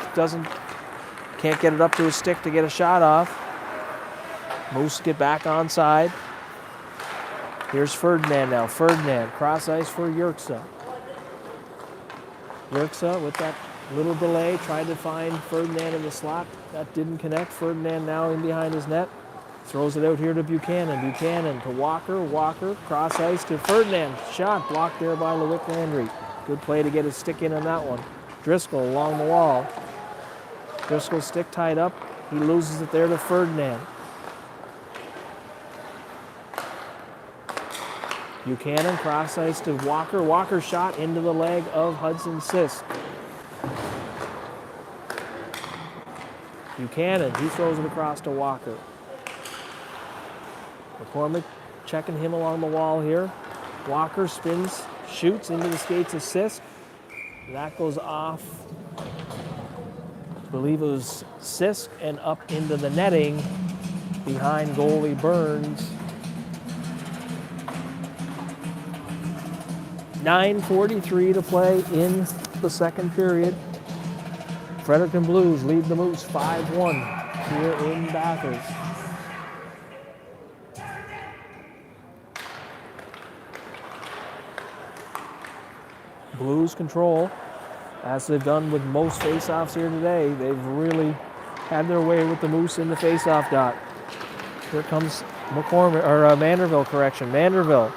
can't get it up to his stick to get a shot off. Moose get back onside. Here's Ferdinand now. Ferdinand, cross ice for Yerxa. Yerxa with that little delay tried to find Ferdinand in the slot. That didn't connect. Ferdinand now in behind his net. Throws it out here to Buchanan. Buchanan to Walker. Walker, cross ice to Ferdinand. Shot blocked there by Lewick Landry. Good play to get his stick in on that one. Driscoll along the wall. Driscoll's stick tied up. He loses it there to Ferdinand. Buchanan, cross ice to Walker. Walker shot into the leg of Hudson Sisk. Buchanan, he throws it across to Walker. McCormick checking him along the wall here. Walker spins, shoots into the skates of Sisk. That goes off, I believe it was Sisk, and up into the netting behind goalie Burns. 9:43 to play in the second period. Fredericton Blues lead the Moose 5-1 here in Bathurst. Blues control, as they've done with most faceoffs here today. They've really had their way with the Moose in the faceoff dot. Here comes Manderville, correction. Manderville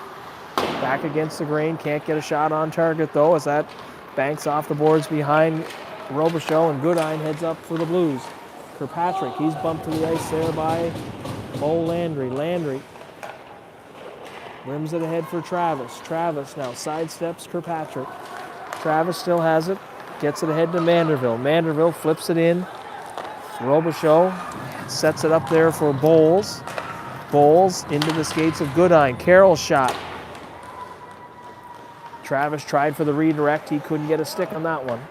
back against the grain, can't get a shot on target though, as that banks off the boards behind Robichaud, and Goodine heads up for the Blues. Kirkpatrick, he's bumped to the ice there by Mo Landry. Landry rims it ahead for Travis. Travis now sidesteps Kirkpatrick. Travis still has it, gets it ahead to Manderville. Manderville flips it in. Robichaud sets it up there for Bowles. Bowles into the skates of Goodine. Carroll's shot. Travis tried for the redirect. He couldn't get a stick on that one.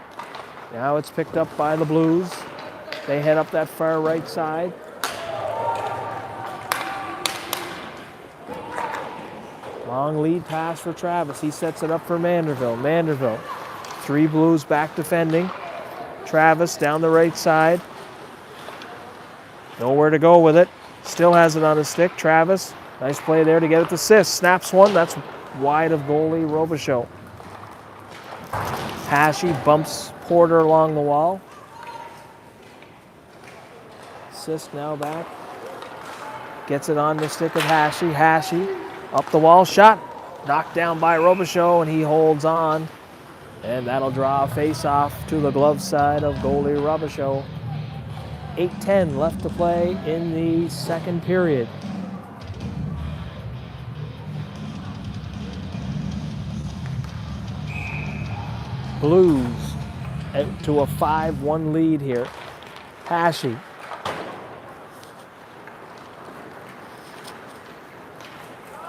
Now it's picked up by the Blues. They head up that far right side. Long lead pass for Travis. He sets it up for Manderville. Manderville, 3 Blues back defending. Travis down the right side. Nowhere to go with it. Still has it on his stick. Travis, nice play there to get it to Sisk. Snaps one. That's wide of goalie Robichaud. Hashi bumps Porter along the wall. Sisk now back. Gets it on the stick of Hashi. Hashi up the wall, shot. Knocked down by Robichaud, and he holds on. And that'll draw a face-off to the glove side of goalie Robichaud. 8:10 left to play in the second period. Blues to a 5-1 lead here. Hashi.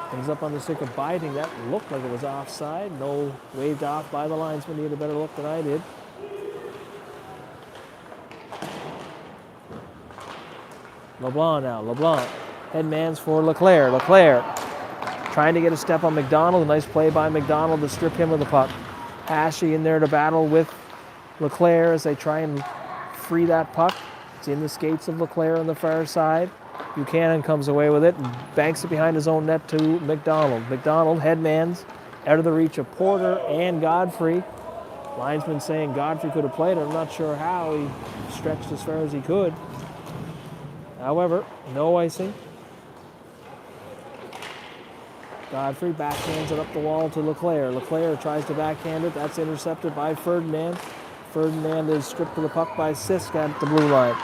Comes up on the stick of Biting. That looked like it was offside. No, waved off by the linesman. He had a better look than I did. LeBlanc now. LeBlanc. Headmans for Leclerc. Leclerc trying to get a step on McDonald. A nice play by McDonald to strip him of the puck. Hashi in there to battle with Leclerc as they try and free that puck. It's in the skates of Leclerc on the far side. Buchanan comes away with it and banks it behind his own net to McDonald. McDonald, headmans, out of the reach of Porter and Godfrey. Linesman saying Godfrey could have played it. I'm not sure how. He stretched as far as he could. However, no icing. Godfrey backhands it up the wall to Leclerc. Leclerc tries to backhand it. That's intercepted by Ferdinand. Ferdinand is stripped of the puck by Sisk at the blue line.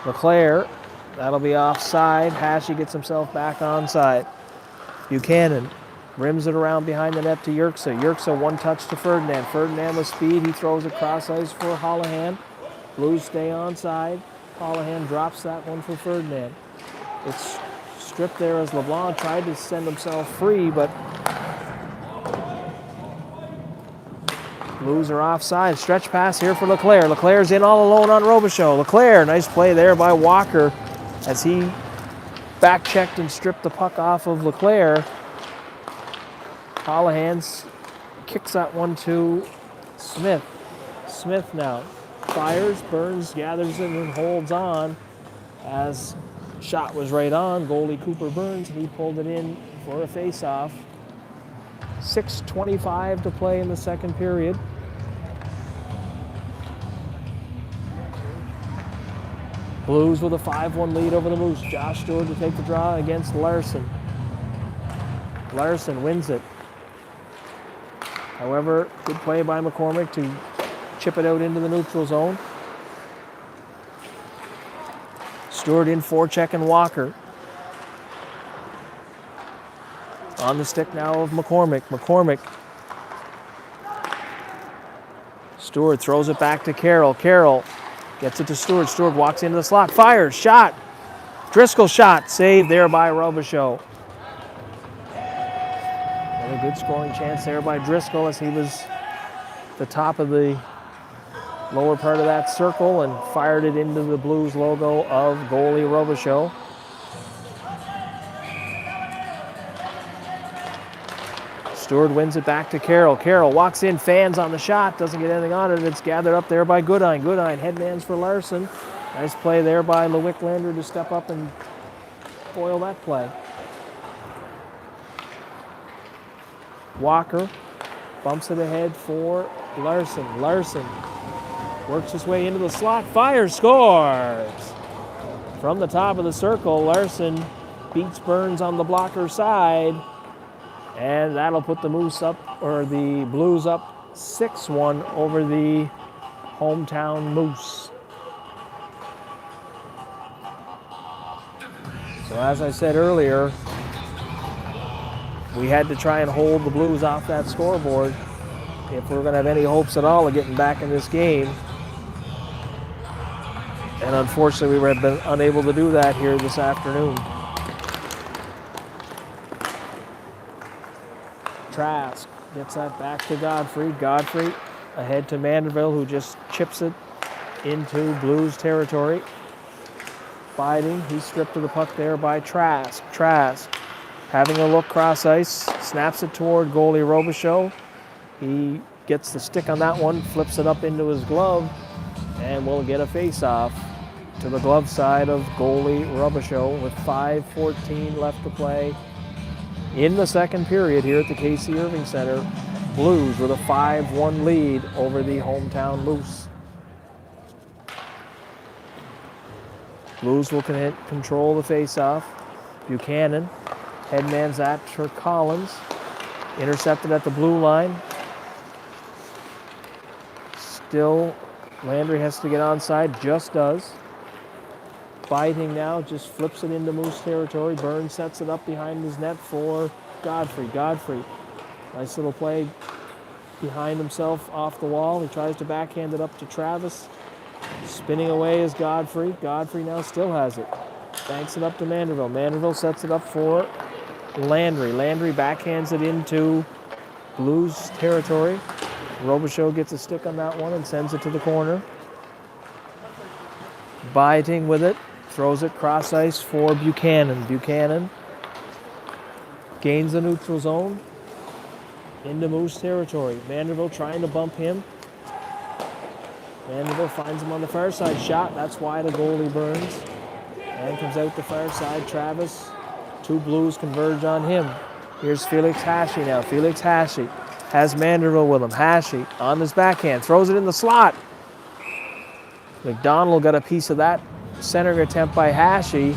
Leclerc, that'll be offside. Hashi gets himself back onside. Buchanan rims it around behind the net to Yerxa. Yerxa one touch to Ferdinand. Ferdinand with speed. He throws it cross ice for Holohan. Blues stay onside. Holohan drops that one for Ferdinand. It's stripped there as LeBlanc tried to send himself free, but Blues are offside. Stretch pass here for Leclerc. Leclerc's in all alone on Robichaud. Leclerc, nice play there by Walker as he back-checked and stripped the puck off of Leclerc. Holohan kicks that one to Smith. Smith now fires, Burns gathers it and holds on as shot was right on. Goalie Cooper Burns, he pulled it in for a face-off. 6:25 to play in the second period. Blues with a 5-1 lead over the Moose. Josh Stewart to take the draw against Larson. Larson wins it. However, good play by McCormick to chip it out into the neutral zone. Stewart in forechecking Walker. On the stick now of McCormick. McCormick. Stewart throws it back to Carroll. Carroll gets it to Stewart. Stewart walks into the slot. Fires. Shot. Driscoll shot. Saved there by Robichaud. Another good scoring chance there by Driscoll as he was the top of the lower part of that circle and fired it into the Blues logo of goalie Robichaud. Stewart wins it back to Carroll. Carroll walks in, fans on the shot, doesn't get anything on it. It's gathered up there by Goodine. Goodine headmans for Larson. Nice play there by Lewick Lander to step up and foil that play. Walker bumps it ahead for Larson. Larson works his way into the slot, fires, scores! From the top of the circle, Larson beats Burns on the blocker side. And that'll put the Moose up, or the Blues up 6-1 over the hometown Moose. So as I said earlier, we had to try and hold the Blues off that scoreboard if we're going to have any hopes at all of getting back in this game. And unfortunately, we have been unable to do that here this afternoon. Trask gets that back to Godfrey. Godfrey ahead to Manderville, who just chips it into Blues territory. Fighting, he's stripped of the puck there by Trask. Trask having a look cross ice, snaps it toward goalie Robichaud. He gets the stick on that one, flips it up into his glove, and will get a face-off to the glove side of goalie Robichaud with 5:14 left to play in the second period here at the Casey Irving Center. Blues with a 5-1 lead over the hometown Moose. Blues will control the face-off. Buchanan headmans that for Collins. Intercepted at the blue line. Still, Landry has to get onside, just does. Fighting now, just flips it into Moose territory. Burns sets it up behind his net for Godfrey. Godfrey, nice little play behind himself off the wall. He tries to backhand it up to Travis. Spinning away is Godfrey. Godfrey now still has it. Banks it up to Manderville. Manderville sets it up for Landry. Landry backhands it into Blues territory. Robichaud gets a stick on that one and sends it to the corner. Biting with it. Throws it cross ice for Buchanan. Buchanan gains the neutral zone into Moose territory. Manderville trying to bump him. Manderville finds him on the far side. Shot. That's why the goalie Burns. And comes out the far side. Travis. Two Blues converge on him. Here's Felix Hashi now. Felix Hashi has Manderville with him. Hashi on his backhand. Throws it in the slot. McDonald got a piece of that centering attempt by Hashi,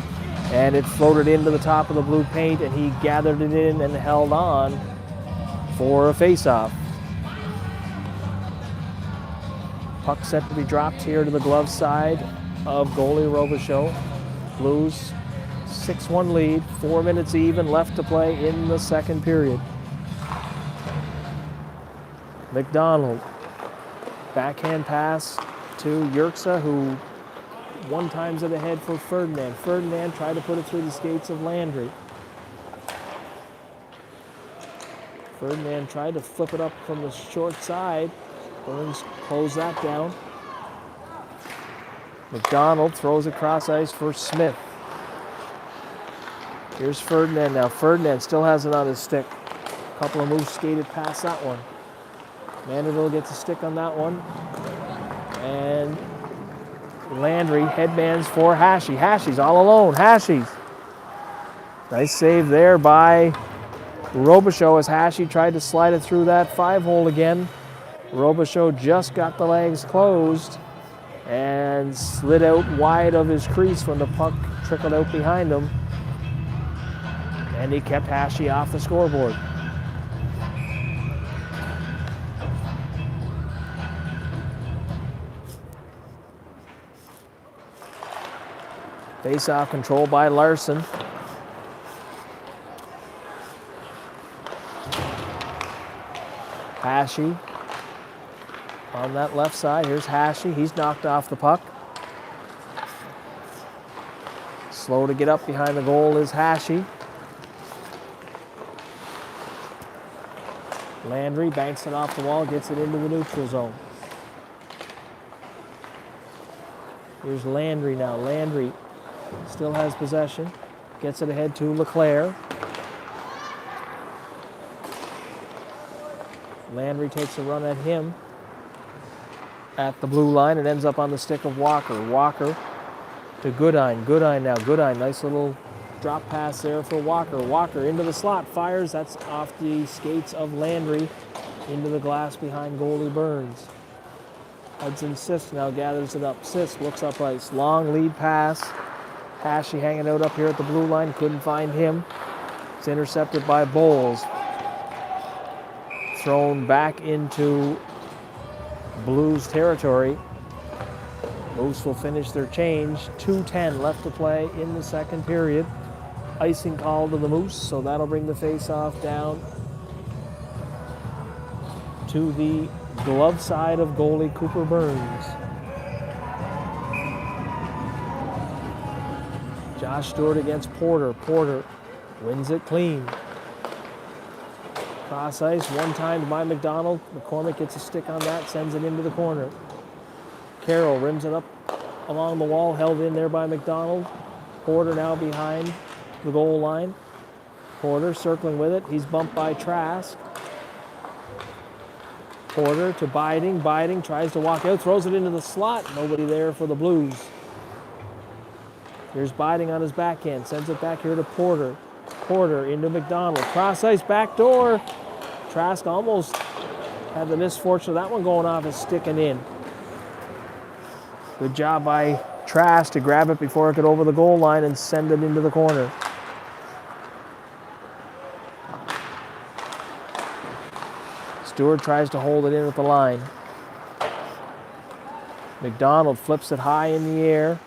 and it floated into the top of the blue paint, and he gathered it in and held on for a face-off. Puck set to be dropped here to the glove side of goalie Robichaud. Blues 6-1 lead, 4 minutes even left to play in the second period. McDonald, backhand pass to Yerxa, who one times it ahead for Ferdinand. Ferdinand tried to put it through the skates of Landry. Ferdinand tried to flip it up from the short side. Burns closed that down. McDonald throws it cross ice for Smith. Here's Ferdinand now. Ferdinand still has it on his stick. A couple of moves skated past that one. Manderville gets a stick on that one. And Landry headmans for Hashi. Hashi's all alone. Hashi's. Nice save there by Robichaud, as Hashi tried to slide it through that 5-hole again. Robichaud just got the legs closed and slid out wide of his crease when the puck trickled out behind him. And he kept Hashi off the scoreboard. Face-off control by Larson. Hashi on that left side. Here's Hashi. He's knocked off the puck. Slow to get up behind the goal is Hashi. Landry banks it off the wall, gets it into the neutral zone. Here's Landry now. Landry still has possession. Gets it ahead to LeClaire. Landry takes a run at him at the blue line and ends up on the stick of Walker. Walker to Goodine. Goodine now. Goodine, nice little drop pass there for Walker. Walker into the slot, fires. That's off the skates of Landry into the glass behind goalie Burns. Hudson Sisk now gathers it up. Sisk looks up ice. Long lead pass. Hashi hanging out up here at the blue line. Couldn't find him. It's intercepted by Bowles. Thrown back into Blues territory. Moose will finish their change. 2:10 left to play in the second period. Icing call to the Moose, so that'll bring the face-off down to the glove side of goalie Cooper Burns. Josh Stewart against Porter. Porter wins it clean. Cross ice, one timed by McDonald. McCormick gets a stick on that, sends it into the corner. Carroll rims it up along the wall, held in there by McDonald. Porter now behind the goal line. Porter circling with it. He's bumped by Trask. Porter to Biding. Biding tries to walk out, throws it into the slot. Nobody there for the Blues. Here's Biding on his backhand, sends it back here to Porter. Porter into McDonald. Cross ice, back door. Trask almost had the misfortune of that one going off his stick and in. Good job by Trask to grab it before it could over the goal line and send it into the corner. Stewart tries to hold it in at the line. McDonald flips it high in the air.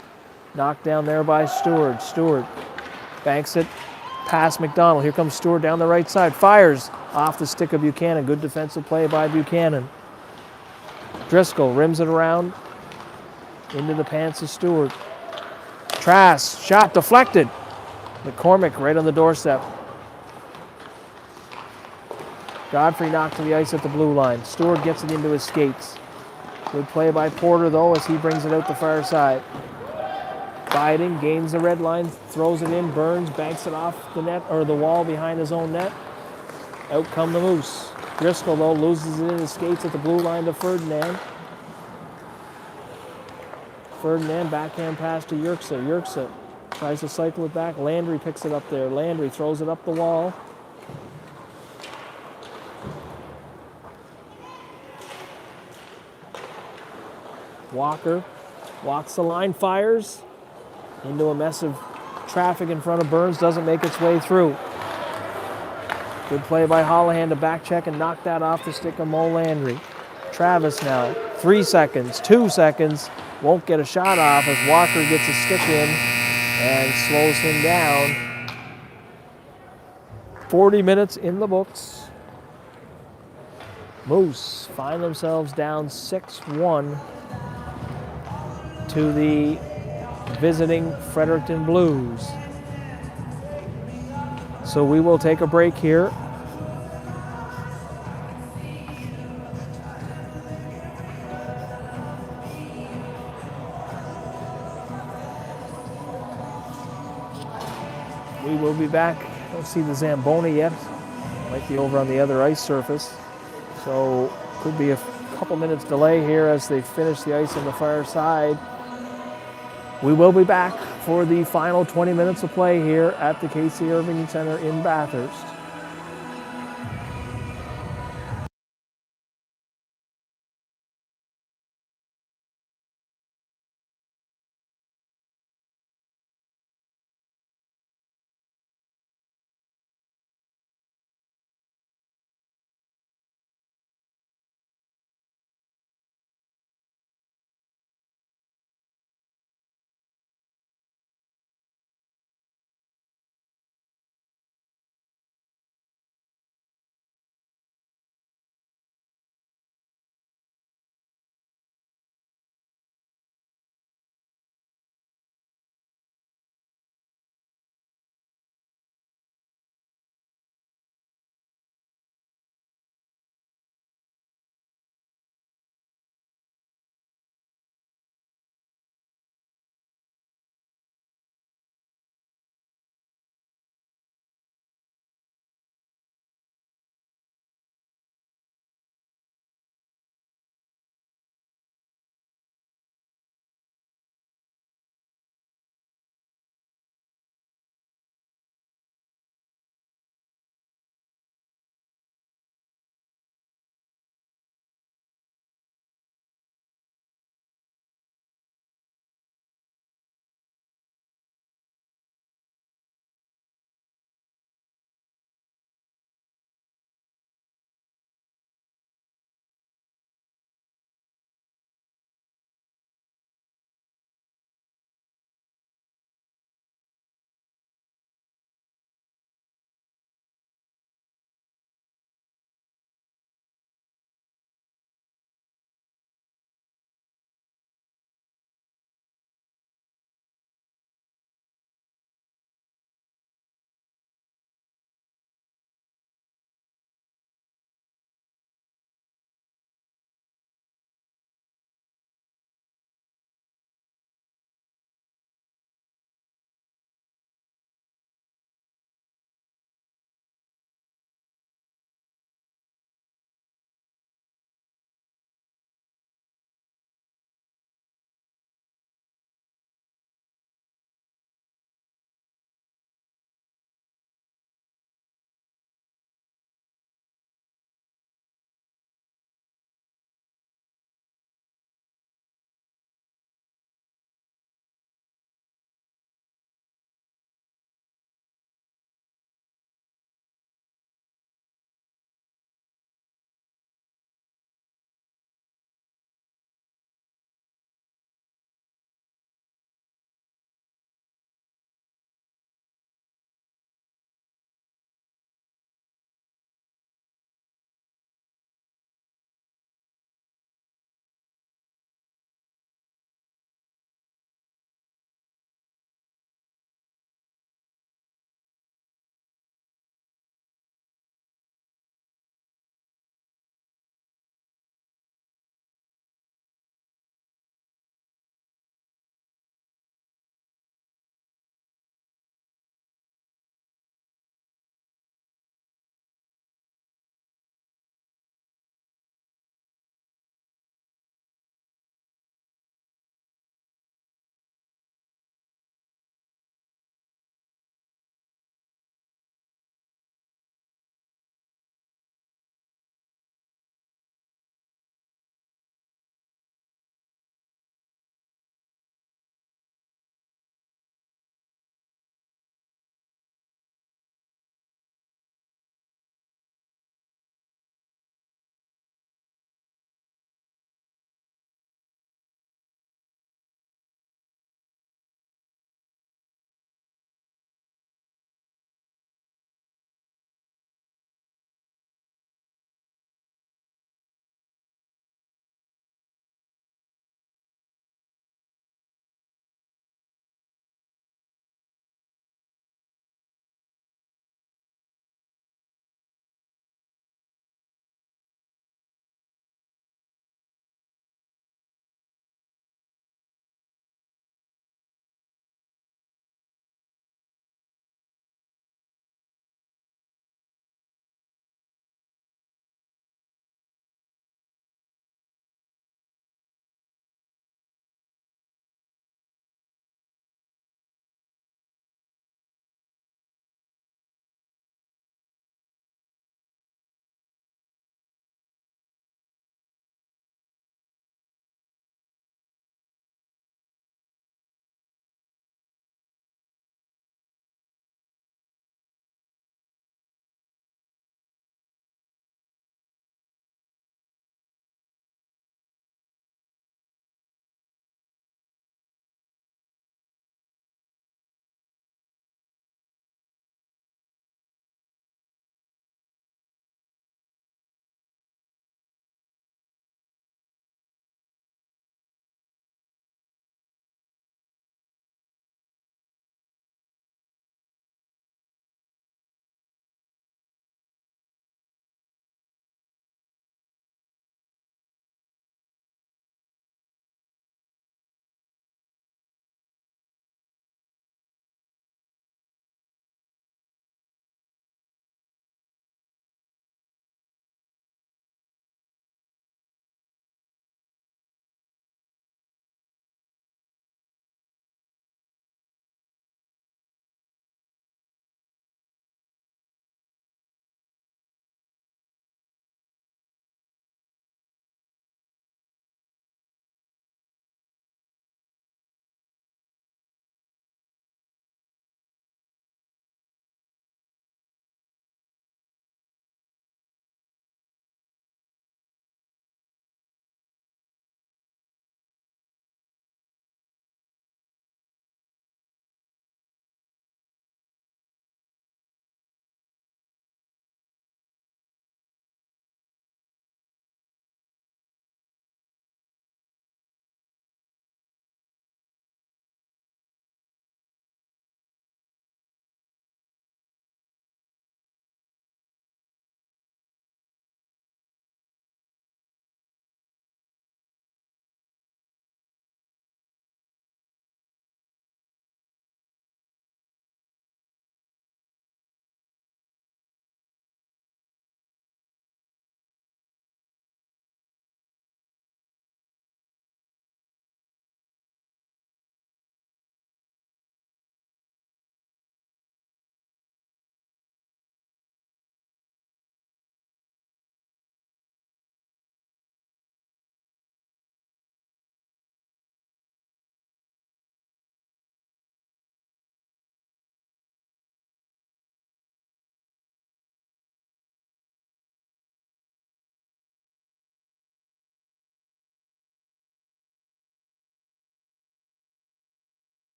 Knocked down there by Stewart. Stewart banks it past McDonald. Here comes Stewart down the right side. Fires off the stick of Buchanan. Good defensive play by Buchanan. Driscoll rims it around into the pants of Stewart. Trask, shot deflected. McCormick right on the doorstep. Godfrey knocked to the ice at the blue line. Stewart gets it into his skates. Good play by Porter, though, as he brings it out the far side. Biding gains the red line, throws it in. Burns banks it off the net, or the wall behind his own net. Out come the Moose. Driscoll, though, loses it in his skates at the blue line to Ferdinand. Ferdinand backhand pass to Yerksa. Yerksa tries to cycle it back. Landry picks it up there. Landry throws it up the wall. Walker walks the line, fires into a mess of traffic in front of Burns, doesn't make its way through. Good play by Holohan to back check and knock that off the stick of Mo Landry. Travis now, 3 seconds, 2 seconds, won't get a shot off as Walker gets a stick in and slows him down. 40 minutes in the books. Moose find themselves down 6-1 to the visiting Fredericton Blues. So we will take a break here. We will be back. I don't see the Zamboni yet. Might be over on the other ice surface. So could be a couple minutes delay here as they finish the ice on the far side. We will be back for the final 20 minutes of play here at the K.C. Irving Center in Bathurst.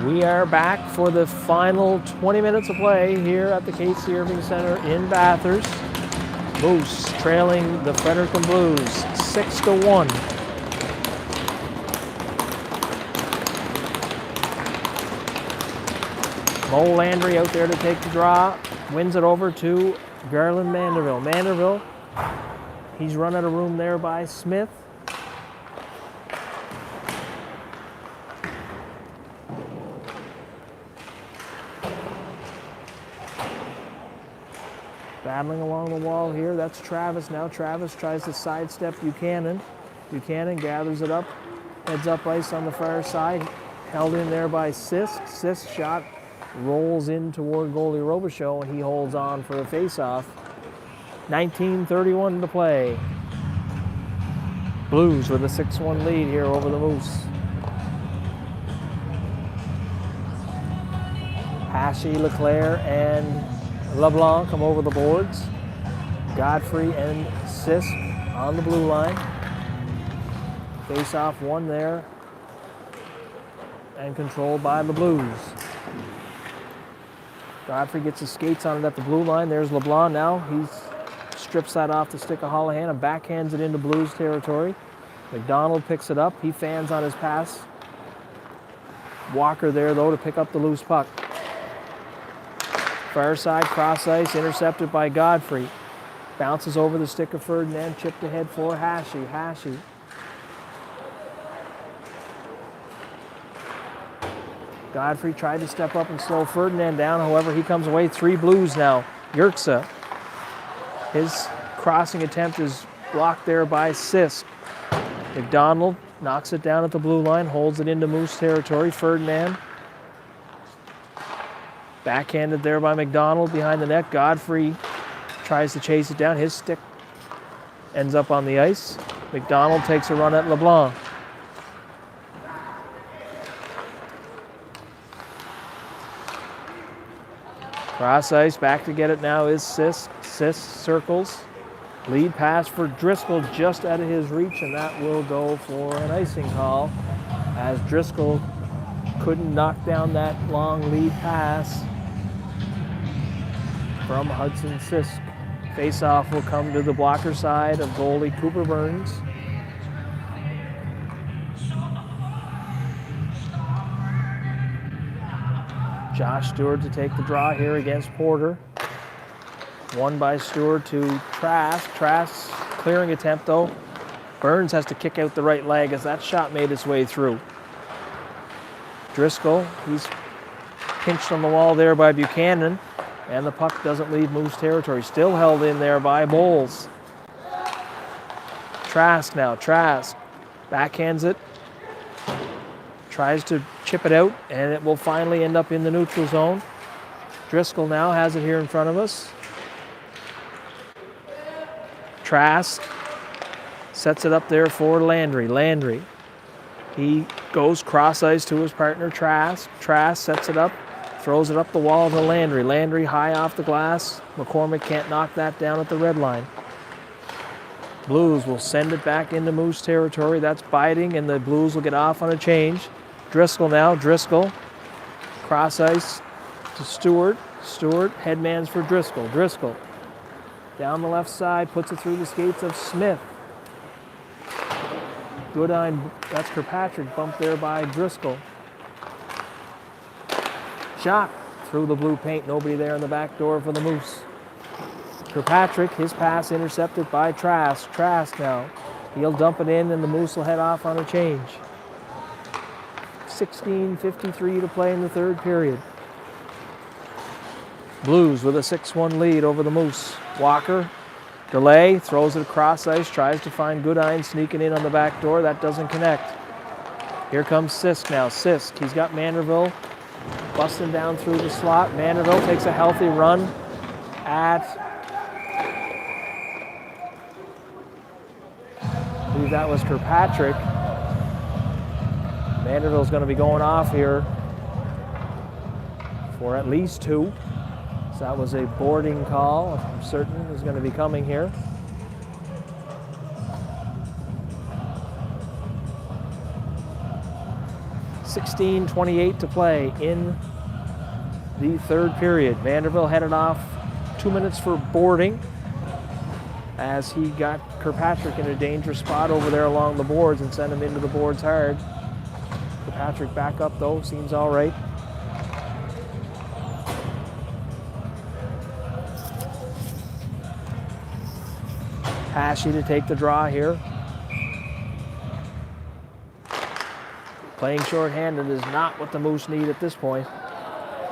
We are back for the final 20 minutes of play here at the Casey Irving Center in Bathurst. Moose trailing the Fredericton Blues 6-1. Mo Landry out there to take the draw, wins it over to Garland Manderville. Manderville, he's run out of room there by Smith. Battling along the wall here, that's Travis now. Travis tries to sidestep Buchanan. Buchanan gathers it up, heads up ice on the far side, held in there by Sisk. Sisk shot rolls in toward goalie Robichaud, and he holds on for a face-off. 19:31 to play. Blues with a 6-1 lead here over the Moose. Hashi, Leclerc, and LeBlanc come over the boards. Godfrey and Sisk on the blue line. Face-off one there, and controlled by the Blues. Godfrey gets his skates on it at the blue line. There's LeBlanc now. He strips that off the stick of Holohan and backhands it into Blues territory. McDonald picks it up. He fans on his pass. Walker there, though, to pick up the loose puck. Far side, cross ice, intercepted by Godfrey. Bounces over the stick of Ferdinand, chipped ahead for Hashi. Hashi. Godfrey tried to step up and slow Ferdinand down. However, he comes away. 3 Blues now. Yerksa. His crossing attempt is blocked there by Sisk. McDonald knocks it down at the blue line, holds it into Moose territory. Ferdinand. Backhanded there by McDonald behind the net. Godfrey tries to chase it down. His stick ends up on the ice. McDonald takes a run at LeBlanc. Cross ice, back to get it now is Sisk. Sisk circles. Lead pass for Driscoll just out of his reach, and that will go for an icing call as Driscoll couldn't knock down that long lead pass from Hudson Sisk. Face-off will come to the blocker side of goalie Cooper Burns. Josh Stewart to take the draw here against Porter. Won by Stewart to Trask. Trask's clearing attempt, though. Burns has to kick out the right leg as that shot made its way through. Driscoll, he's pinched on the wall there by Buchanan, and the puck doesn't leave Moose territory. Still held in there by Bowles. Trask now. Trask backhands it. Tries to chip it out, and it will finally end up in the neutral zone. Driscoll now has it here in front of us. Trask sets it up there for Landry. Landry, he goes cross ice to his partner Trask. Trask sets it up, throws it up the wall to Landry. Landry high off the glass. McCormick can't knock that down at the red line. Blues will send it back into Moose territory. That's biting, and the Blues will get off on a change. Driscoll now. Driscoll. Cross ice to Stewart. Stewart headmans for Driscoll. Driscoll down the left side, puts it through the skates of Smith. Goodine, that's Kirkpatrick, bumped there by Driscoll. Shot through the blue paint. Nobody there in the back door for the Moose. Kirkpatrick, his pass intercepted by Trask. Trask now. He'll dump it in, and the Moose will head off on a change. 16:53 to play in the third period. Blues with a 6-1 lead over the Moose. Walker, delay, throws it across ice, tries to find Goodine sneaking in on the back door. That doesn't connect. Here comes Sisk now. Sisk, he's got Manderville busting down through the slot. Manderville takes a healthy run at, I believe that was Kirkpatrick. Manderville's going to be going off here for at least 2. So that was a boarding call. I'm certain is going to be coming here. 16:28 to play in the third period. Vanderbilt headed off 2 minutes for boarding as he got Kirkpatrick in a dangerous spot over there along the boards and sent him into the boards hard. Kirkpatrick back up though, seems all right. Hashy to take the draw here. Playing shorthanded is not what the Moose need at this point,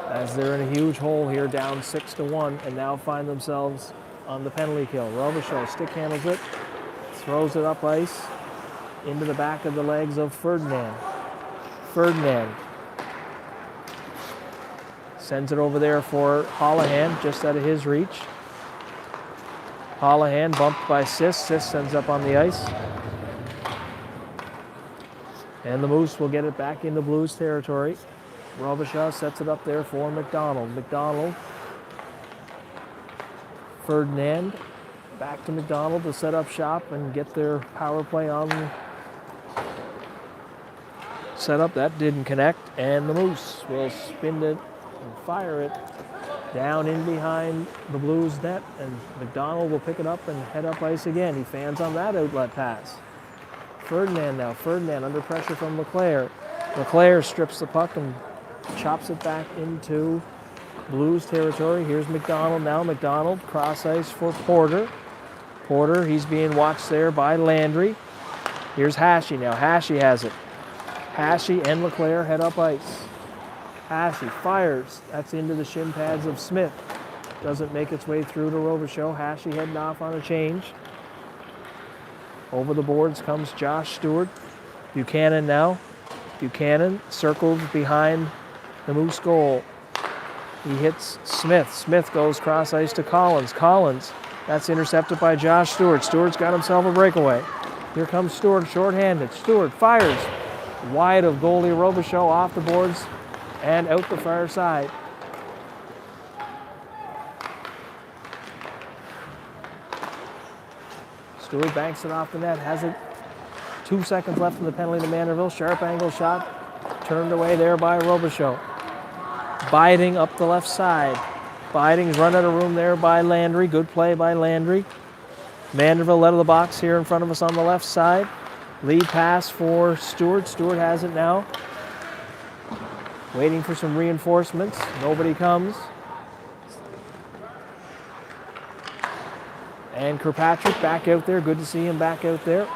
as they're in a huge hole here, down 6-1, and now find themselves on the penalty kill. Robichaud stick handles it, throws it up ice into the back of the legs of Ferdinand. Ferdinand sends it over there for Holohan, just out of his reach. Holohan bumped by Sis. Sis sends up on the ice. And the Moose will get it back into Blues territory. Robichaud sets it up there for McDonald. McDonald. Ferdinand. Back to McDonald to set up shop and get their power play on the setup. That didn't connect. And the Moose will spin it and fire it down in behind the Blues net. And McDonald will pick it up and head up ice again. He fans on that outlet pass. Ferdinand now. Ferdinand under pressure from LeClaire. LeClaire strips the puck and chops it back into Blues territory. Here's McDonald now. McDonald cross ice for Porter. Porter, he's being watched there by Landry. Here's Hashy now. Hashy has it. Hashy and LeClaire head up ice. Hashy fires. That's into the shin pads of Smith. Doesn't make its way through to Robichaud. Hashy heading off on a change. Over the boards comes Josh Stewart. Buchanan now. Buchanan circled behind the Moose goal. He hits Smith. Smith goes cross ice to Collins. Collins, that's intercepted by Josh Stewart. Stewart's got himself a breakaway. Here comes Stewart shorthanded. Stewart fires wide of goalie Robichaud off the boards and out the far side. Stewart banks it off the net, has it 2 seconds left in the penalty to Manderville. Sharp angle shot, turned away there by Robichaud. Biding up the left side. Biding's run out of room there by Landry. Good play by Landry. Manderville led of the box here in front of us on the left side. Lead pass for Stewart. Stewart has it now. Waiting for some reinforcements. Nobody comes. And Kirkpatrick back out there. Good to see him back out there.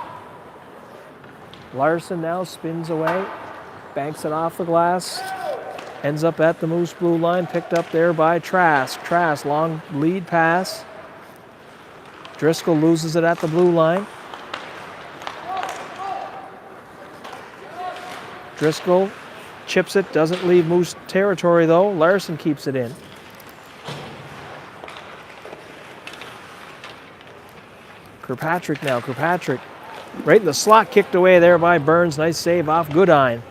Larson now spins away. Banks it off the glass. Ends up at the Moose blue line. Picked up there by Trask. Trask, long lead pass. Driscoll loses it at the blue line. Driscoll chips it. Doesn't leave Moose territory though. Larson keeps it in. Kirkpatrick now. Kirkpatrick right in the slot, kicked away there by Burns. Nice save off Goodine.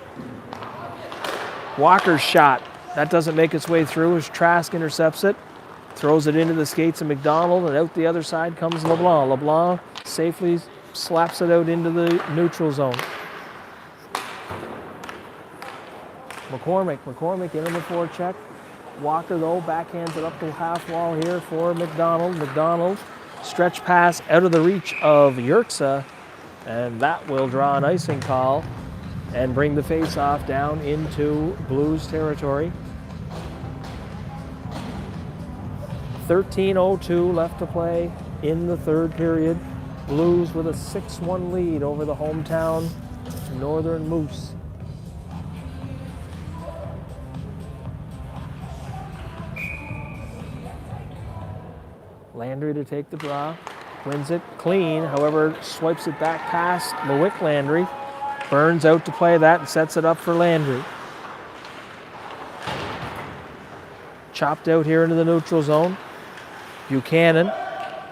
Walker's shot. That doesn't make its way through as Trask intercepts it. Throws it into the skates of McDonald, and out the other side comes LeBlanc. LeBlanc safely slaps it out into the neutral zone. McCormick in the forecheck. Walker, though, backhands it up the half wall here for McDonald. McDonald, stretch pass out of the reach of Yerxa, and that will draw an icing call and bring the face-off down into Blues territory. 13:02 left to play in the third period. Blues with a 6-1 lead over the hometown Northern Moose. Landry to take the draw, wins it clean, however, swipes it back past LeWick Landry. Burns out to play that and sets it up for Landry. Chopped out here into the neutral zone. Buchanan,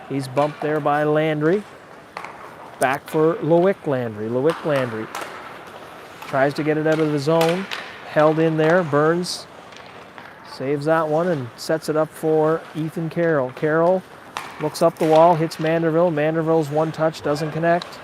he's bumped there by Landry. Back for LeWick Landry. LeWick Landry tries to get it out of the zone. Held in there. Burns saves that one and sets it up for Ethan Carroll. Carroll looks up the wall, hits Manderville. Manderville's one touch doesn't connect.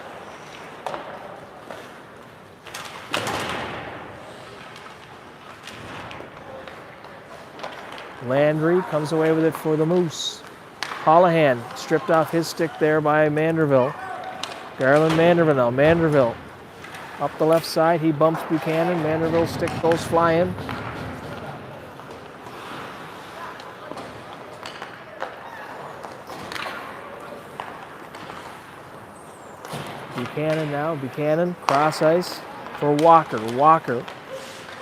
Landry comes away with it for the Moose. Holohan stripped off his stick there by Manderville. Garland Manderville now. Manderville up the left side. He bumps Buchanan. Manderville's stick goes flying. Buchanan now. Buchanan cross ice for Walker. Walker.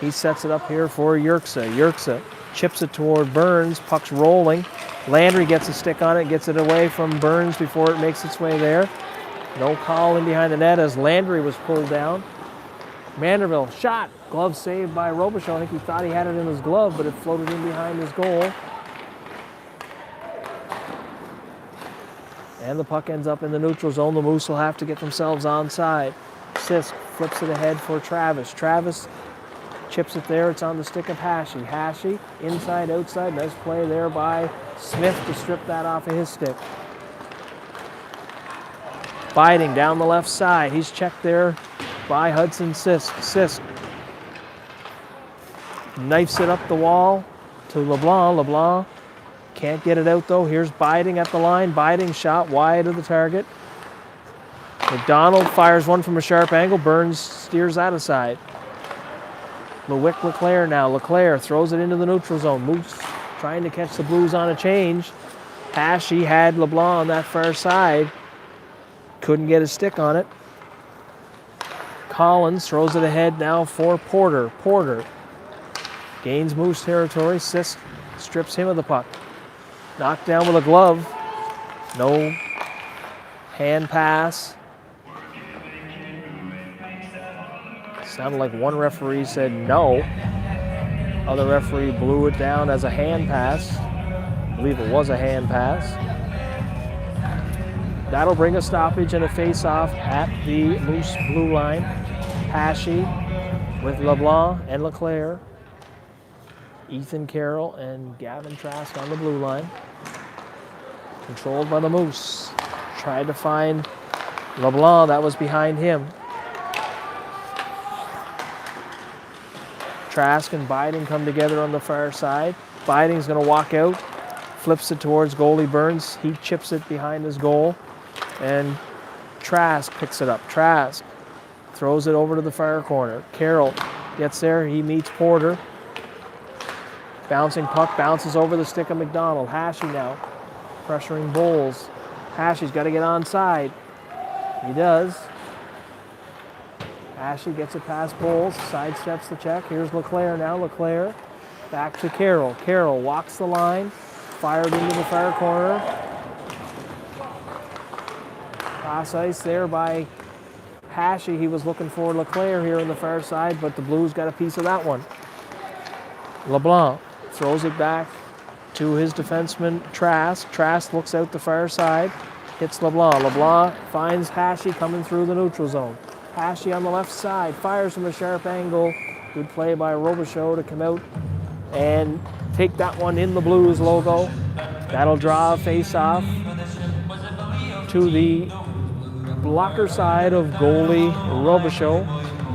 He sets it up here for Yerxa. Yerxa chips it toward Burns. Puck's rolling. Landry gets a stick on it, gets it away from Burns before it makes its way there. No call in behind the net as Landry was pulled down. Manderville shot. Glove saved by Robichaud. I think he thought he had it in his glove, but it floated in behind his goal. And the puck ends up in the neutral zone. The Moose will have to get themselves onside. Sisk flips it ahead for Travis. Travis chips it there. It's on the stick of Hashi. Hashi, inside, outside. Nice play there by Smith to strip that off of his stick. Biding down the left side. He's checked there by Hudson Sisk. Sisk knifes it up the wall to LeBlanc. LeBlanc can't get it out though. Here's Biding at the line. Biding shot wide of the target. McDonald fires one from a sharp angle. Burns steers that aside. Leclerc now. Leclerc throws it into the neutral zone. Moose trying to catch the Blues on a change. Hashi had LeBlanc on that far side. Couldn't get a stick on it. Collins throws it ahead now for Porter. Porter gains Moose territory. Sisk strips him of the puck. Knocked down with a glove. No hand pass. Sounded like one referee said no. Other referee blew it down as a hand pass. I believe it was a hand pass. That'll bring a stoppage and a face-off at the Moose blue line. Hashi with LeBlanc and Leclerc. Ethan Carroll and Gavin Trask on the blue line. Controlled by the Moose. Tried to find LeBlanc, that was behind him. Trask and Biding come together on the far side. Biding's going to walk out, flips it towards goalie Burns. He chips it behind his goal, and Trask picks it up. Trask throws it over to the far corner. Carroll gets there. He meets Porter. Bouncing puck bounces over the stick of McDonald. Hashi now pressuring Bowles. Hashi's got to get onside. He does. Hashi gets it past Bowles, sidesteps the check. Here's Leclerc now. Leclerc back to Carroll. Carroll walks the line, fired into the far corner. Cross ice there by Hashi. He was looking for Leclerc here on the far side, but the Blues got a piece of that one. LeBlanc throws it back to his defenseman Trask. Trask looks out the far side, hits LeBlanc. LeBlanc finds Hashi coming through the neutral zone. Hashi on the left side, fires from a sharp angle. Good play by Robichaud to come out and take that one in the Blues logo. That'll draw a face-off to the blocker side of goalie Robichaud.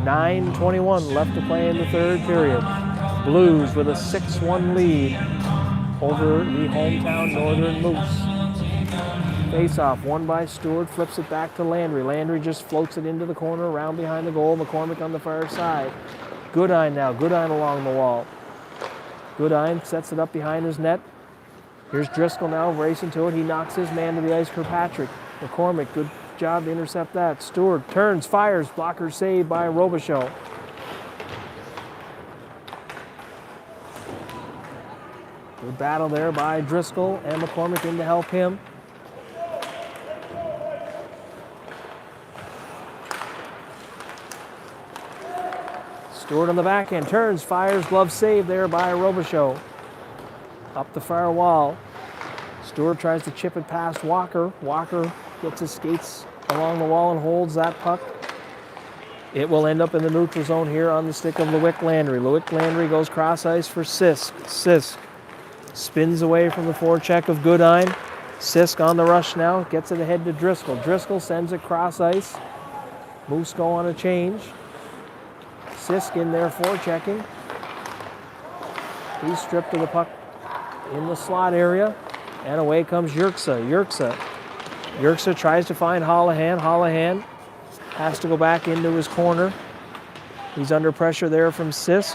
9:21 left to play in the third period. Blues with a 6-1 lead over the hometown Northern Moose. Face-off, won by Stewart, flips it back to Landry. Landry just floats it into the corner, around behind the goal. McCormick on the far side. Goodine now, Goodine along the wall. Goodine sets it up behind his net. Here's Driscoll now racing to it. He knocks his man to the ice, Kirkpatrick. McCormick, good job to intercept that. Stewart turns, fires, blocker saved by Robichaud. Good battle there by Driscoll and McCormick in to help him. Stewart on the backhand, turns, fires, glove save there by Robichaud. Up the far wall. Stewart tries to chip it past Walker. Walker gets his skates along the wall and holds that puck. It will end up in the neutral zone here on the stick of Lewick Landry. Lewick Landry goes cross ice for Sisk. Sisk spins away from the forecheck of Goodine. Sisk on the rush now, gets it ahead to Driscoll. Driscoll sends it cross ice. Moose go on a change. Sisk in there forechecking. He's stripped of the puck in the slot area. And away comes Yerxa. Yerxa tries to find Holohan. Holohan has to go back into his corner. He's under pressure there from Sisk.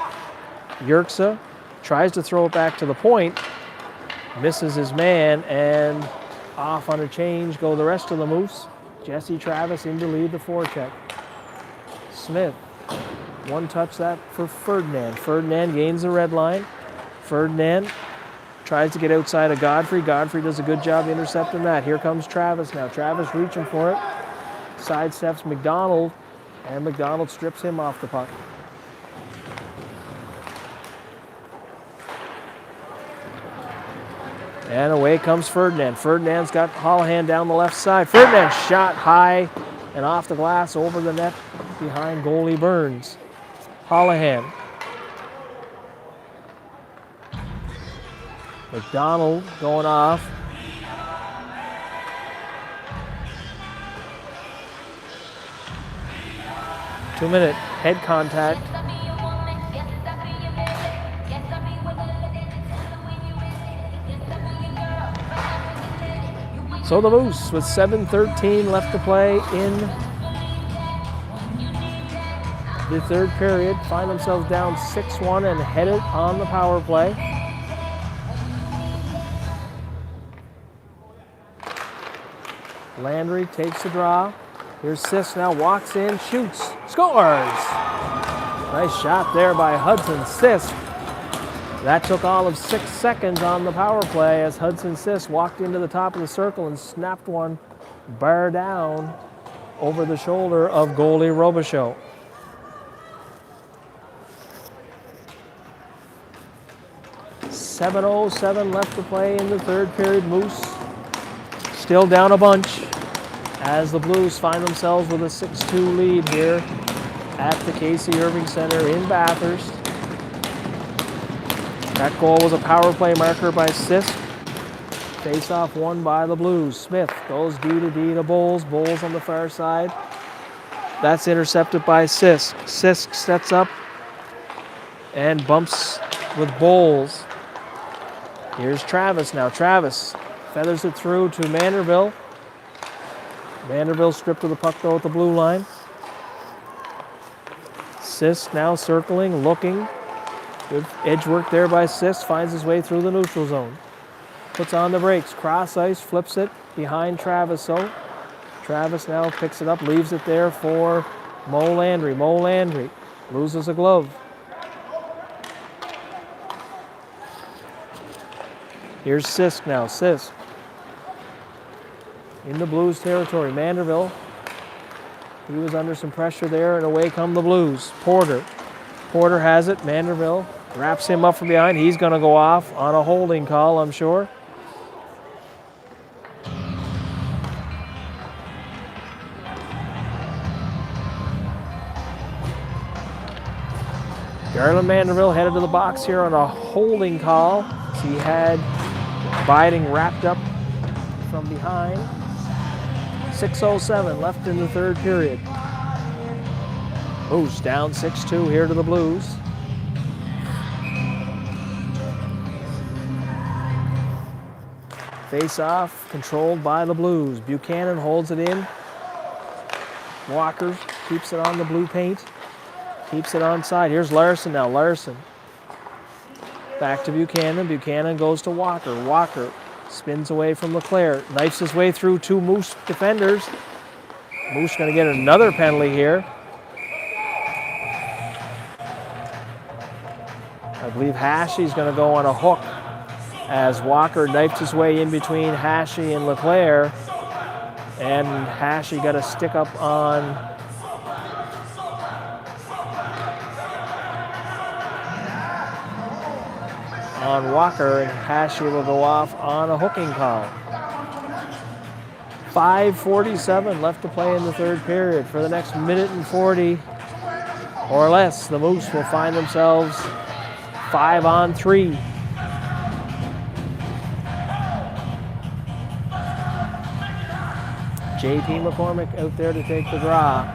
Yerxa tries to throw it back to the point. Misses his man, and off on a change go the rest of the Moose. Jesse Travis in to lead the forecheck. Smith, one touch that for Ferdinand. Ferdinand gains the red line. Ferdinand tries to get outside of Godfrey. Godfrey does a good job intercepting that. Here comes Travis now. Travis reaching for it. Sidesteps McDonald, and McDonald strips him off the puck. And away comes Ferdinand. Ferdinand's got Holohan down the left side. Ferdinand shot high and off the glass over the net behind goalie Burns. Holohan. McDonald going off. Two-minute head contact. So the Moose, with 7:13 left to play in the third period, find themselves down 6-1 and headed on the power play. Landry takes the draw. Here's Sisk now, walks in, shoots, scores! Nice shot there by Hudson Sisk. That took all of 6 seconds on the power play as Hudson Sisk walked into the top of the circle and snapped one bar down over the shoulder of goalie Robichaud. .707 left to play in the third period. Moose still down a bunch as the Blues find themselves with a 6-2 lead here at the Casey Irving Center in Bathurst. That goal was a power play marker by Sisk. Face-off won by the Blues. Smith goes D to Bowles. Bowles on the far side. That's intercepted by Sisk. Sisk sets up and bumps with Bowles. Here's Travis now. Travis feathers it through to Manderville. Manderville stripped of the puck though at the blue line. Sisk now circling, looking. Good edge work there by Sisk. Finds his way through the neutral zone. Puts on the brakes. Cross ice, flips it behind Travis. So Travis now picks it up, leaves it there for Mo Landry. Mo Landry loses a glove. Here's Sisk now. Sisk in the Blues territory. Manderville, he was under some pressure there, and away come the Blues. Porter has it. Manderville wraps him up from behind. He's going to go off on a holding call, I'm sure. Garland Manderville headed to the box here on a holding call. He had Biding wrapped up from behind. 6:07 left in the third period. Moose down 6-2 here to the Blues. Face-off controlled by the Blues. Buchanan holds it in. Walker keeps it on the blue paint. Keeps it onside. Here's Larson now. Larson back to Buchanan. Buchanan goes to Walker. Walker spins away from Leclerc. Knifes his way through two Moose defenders. Moose going to get another penalty here. I believe Hashey's going to go on a hook as Walker knifed his way in between Hashey and Leclerc. And Hashey got a stick up on Walker, and Hashey will go off on a hooking call. 5:47 left to play in the third period. For the next minute and 40 or less, the Moose will find themselves 5-on-3. J.P. McCormick out there to take the draw.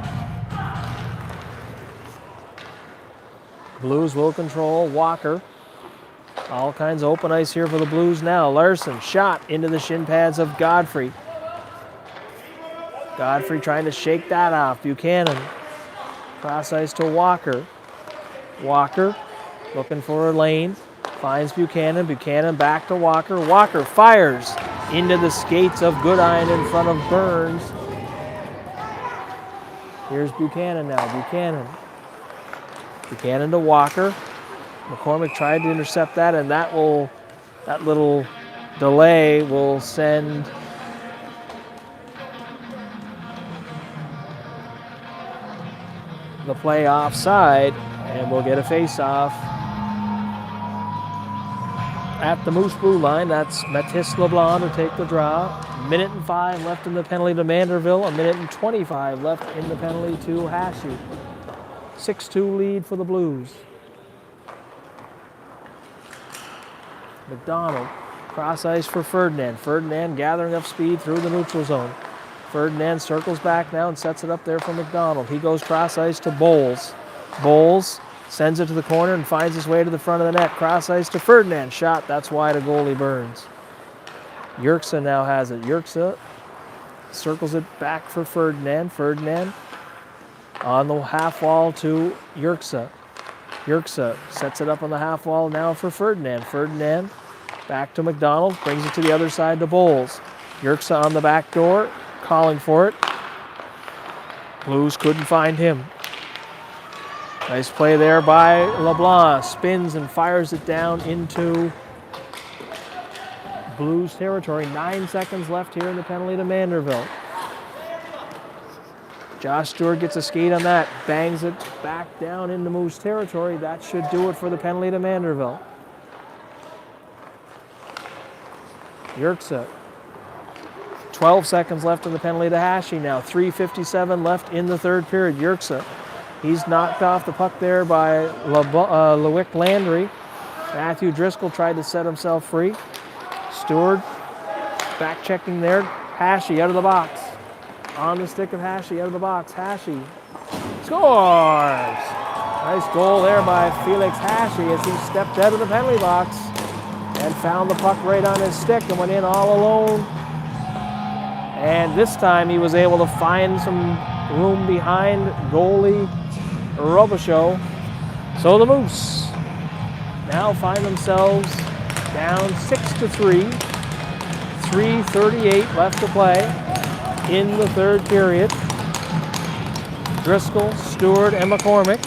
Blues will control. Walker All kinds of open ice here for the Blues now. Larson, shot into the shin pads of Godfrey. Godfrey trying to shake that off. Buchanan, cross ice to Walker. Walker looking for a lane, finds Buchanan. Buchanan back to Walker. Walker fires into the skates of Goodine in front of Burns. Here's Buchanan now. Buchanan to Walker. McCormick tried to intercept that, and that little delay will send the play offside, and we'll get a face-off at the Moose blue line. That's Mathis LeBlanc to take the draw. 1:05 left in the penalty to Manderville. 1:25 left in the penalty to Hashi. 6-2 lead for the Blues. McDonald, cross ice for Ferdinand. Ferdinand gathering up speed through the neutral zone. Ferdinand circles back now and sets it up there for McDonald. He goes cross ice to Bowles. Bowles sends it to the corner and finds his way to the front of the net. Cross ice to Ferdinand. Shot, that's wide of goalie Burns. Yerxa now has it. Yerxa circles it back for Ferdinand. Ferdinand on the half wall to Yerxa. Yerxa sets it up on the half wall now for Ferdinand. Ferdinand back to McDonald, brings it to the other side to Bowles. Yerxa on the back door, calling for it. Blues couldn't find him. Nice play there by LeBlanc. Spins and fires it down into Blues territory. 9 seconds left here in the penalty to Manderville. Josh Stewart gets a skate on that, bangs it back down into Moose territory. That should do it for the penalty to Manderville. Yerxa. 12 seconds left in the penalty to Hashi now. 3:57 left in the third period. Yerxa. He's knocked off the puck there by Lewick Landry. Matthew Driscoll tried to set himself free. Stewart back checking there. Hashi out of the box. On the stick of Hashi, out of the box. Hashi scores! Nice goal there by Felix Hashi as he stepped out of the penalty box and found the puck right on his stick and went in all alone. And this time he was able to find some room behind goalie Robichaud. So the Moose now find themselves down 6-3. 3:38 left to play in the third period. Driscoll, Stewart, and McCormick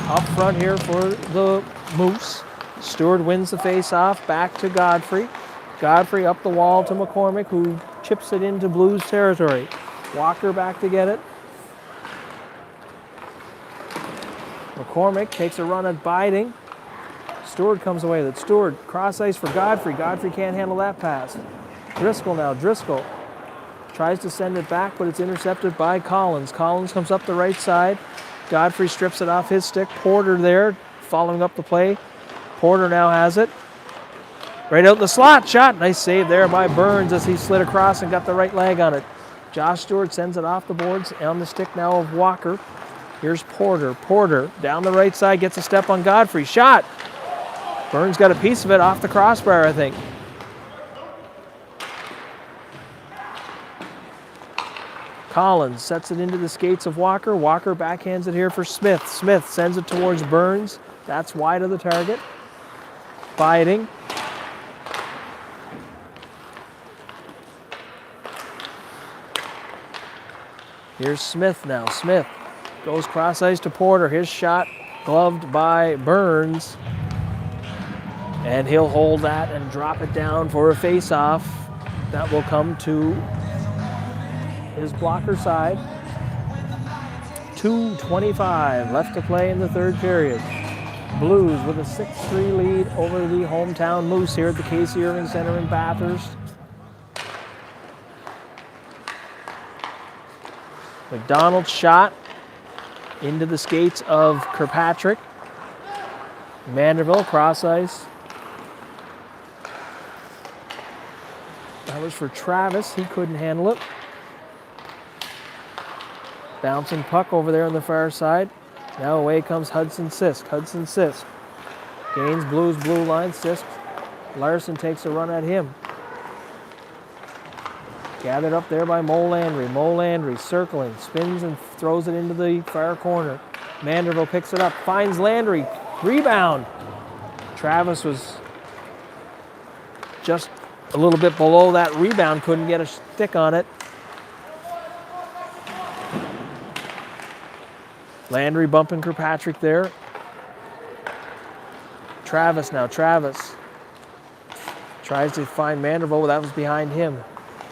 up front here for the Moose. Stewart wins the face-off back to Godfrey. Godfrey up the wall to McCormick, who chips it into Blues territory. Walker back to get it. McCormick takes a run at Biding. Stewart comes away with it. Stewart, cross ice for Godfrey. Godfrey can't handle that pass. Driscoll now. Driscoll tries to send it back, but it's intercepted by Collins. Collins comes up the right side. Godfrey strips it off his stick. Porter there, following up the play. Porter now has it. Right out in the slot. Shot. Nice save there by Burns as he slid across and got the right leg on it. Josh Stewart sends it off the boards on the stick now of Walker. Here's Porter. Porter down the right side gets a step on Godfrey. Shot. Burns got a piece of it off the crossbar, I think. Collins sets it into the skates of Walker. Walker backhands it here for Smith. Smith sends it towards Burns. That's wide of the target. Biding. Here's Smith now. Smith goes cross ice to Porter. His shot gloved by Burns. And he'll hold that and drop it down for a face-off. That will come to his blocker side. 2:25 left to play in the third period. Blues with a 6-3 lead over the hometown Moose here at the Casey Irving Center in Bathurst. McDonald's shot into the skates of Kirkpatrick. Manderville cross ice. That was for Travis. He couldn't handle it. Bouncing puck over there on the far side. Now away comes Hudson Sisk. Hudson Sisk gains Blues blue line. Sisk Larson takes a run at him. Gathered up there by Mo Landry. Mo Landry circling, spins and throws it into the far corner. Manderville picks it up, finds Landry. Rebound. Travis was just a little bit below that rebound, couldn't get a stick on it. Landry bumping Kirkpatrick there. Travis now, Travis tries to find Manderville, but that was behind him.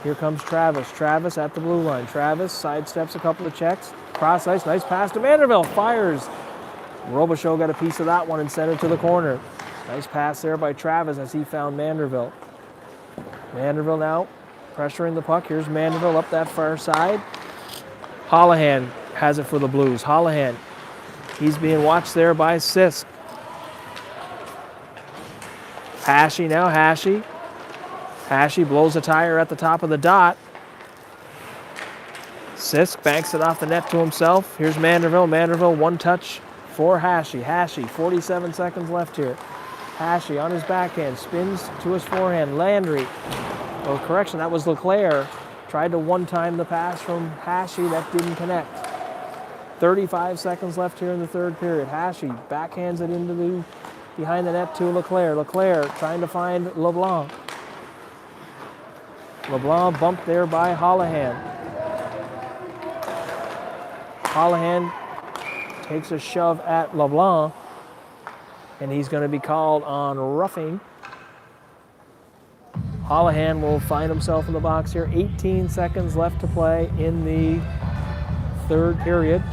Here comes Travis. Travis at the blue line. Travis sidesteps a couple of checks. Cross ice, nice pass to Manderville. Fires. Robichaud got a piece of that one and sent it to the corner. Nice pass there by Travis as he found Manderville. Manderville now pressuring the puck. Here's Manderville up that far side. Holohan has it for the Blues. Holohan, he's being watched there by Sisk. Hashi now, Hashi. Hashi blows a tire at the top of the dot. Sisk banks it off the net to himself. Here's Manderville. Manderville, one touch for Hashi. Hashi, 47 seconds left here. Hashi on his backhand, spins to his forehand. Landry, oh, correction, that was Leclerc. Tried to one-time the pass from Hashi, that didn't connect. 35 seconds left here in the third period. Hashi backhands it into the behind the net to Leclerc. Leclerc trying to find LeBlanc. LeBlanc bumped there by Holohan. Holohan takes a shove at LeBlanc, and he's going to be called on roughing. Holohan will find himself in the box here. 18 seconds left to play in the third period.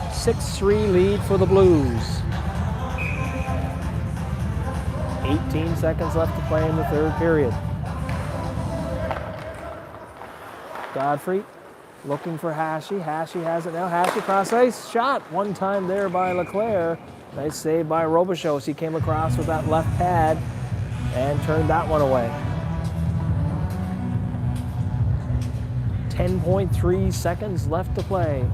A 6-3 lead for the Blues. 18 seconds left to play in the third period. Godfrey looking for Hashi. Hashi has it now. Hashi cross ice. Shot. One time there by Leclerc. Nice save by Robichaud as he came across with that left pad and turned that one away. 10.3 seconds left to play.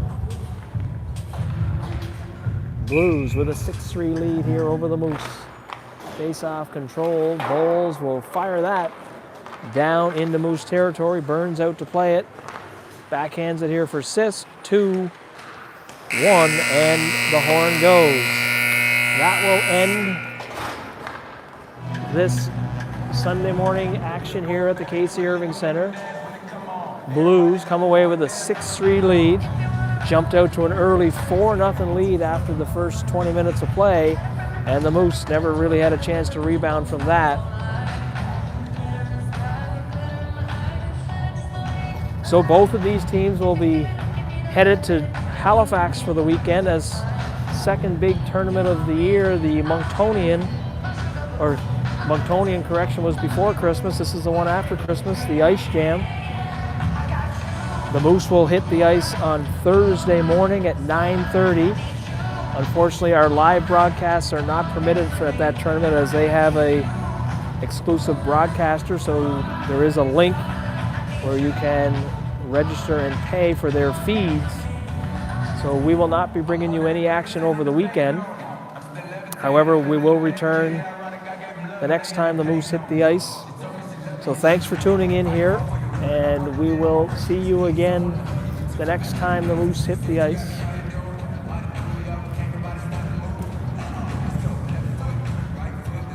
Blues with a 6-3 lead here over the Moose. Face-off control. Bowles will fire that down into Moose territory. Burns out to play it. Backhands it here for Sisk. 2-1, and the horn goes. That will end this Sunday morning action here at the Casey Irving Center. Blues come away with a 6-3 lead. Jumped out to an early 4-0 lead after the first 20 minutes of play, and the Moose never really had a chance to rebound from that. So both of these teams will be headed to Halifax for the weekend as second big tournament of the year. The Monctonian correction was before Christmas. This is the one after Christmas, the Ice Jam. The Moose will hit the ice on Thursday morning at 9:30. Unfortunately, our live broadcasts are not permitted at that tournament as they have a exclusive broadcaster, so there is a link where you can register and pay for their feeds. So we will not be bringing you any action over the weekend. However, we will return the next time the Moose hit the ice. So thanks for tuning in here, and we will see you again the next time the Moose hit the ice.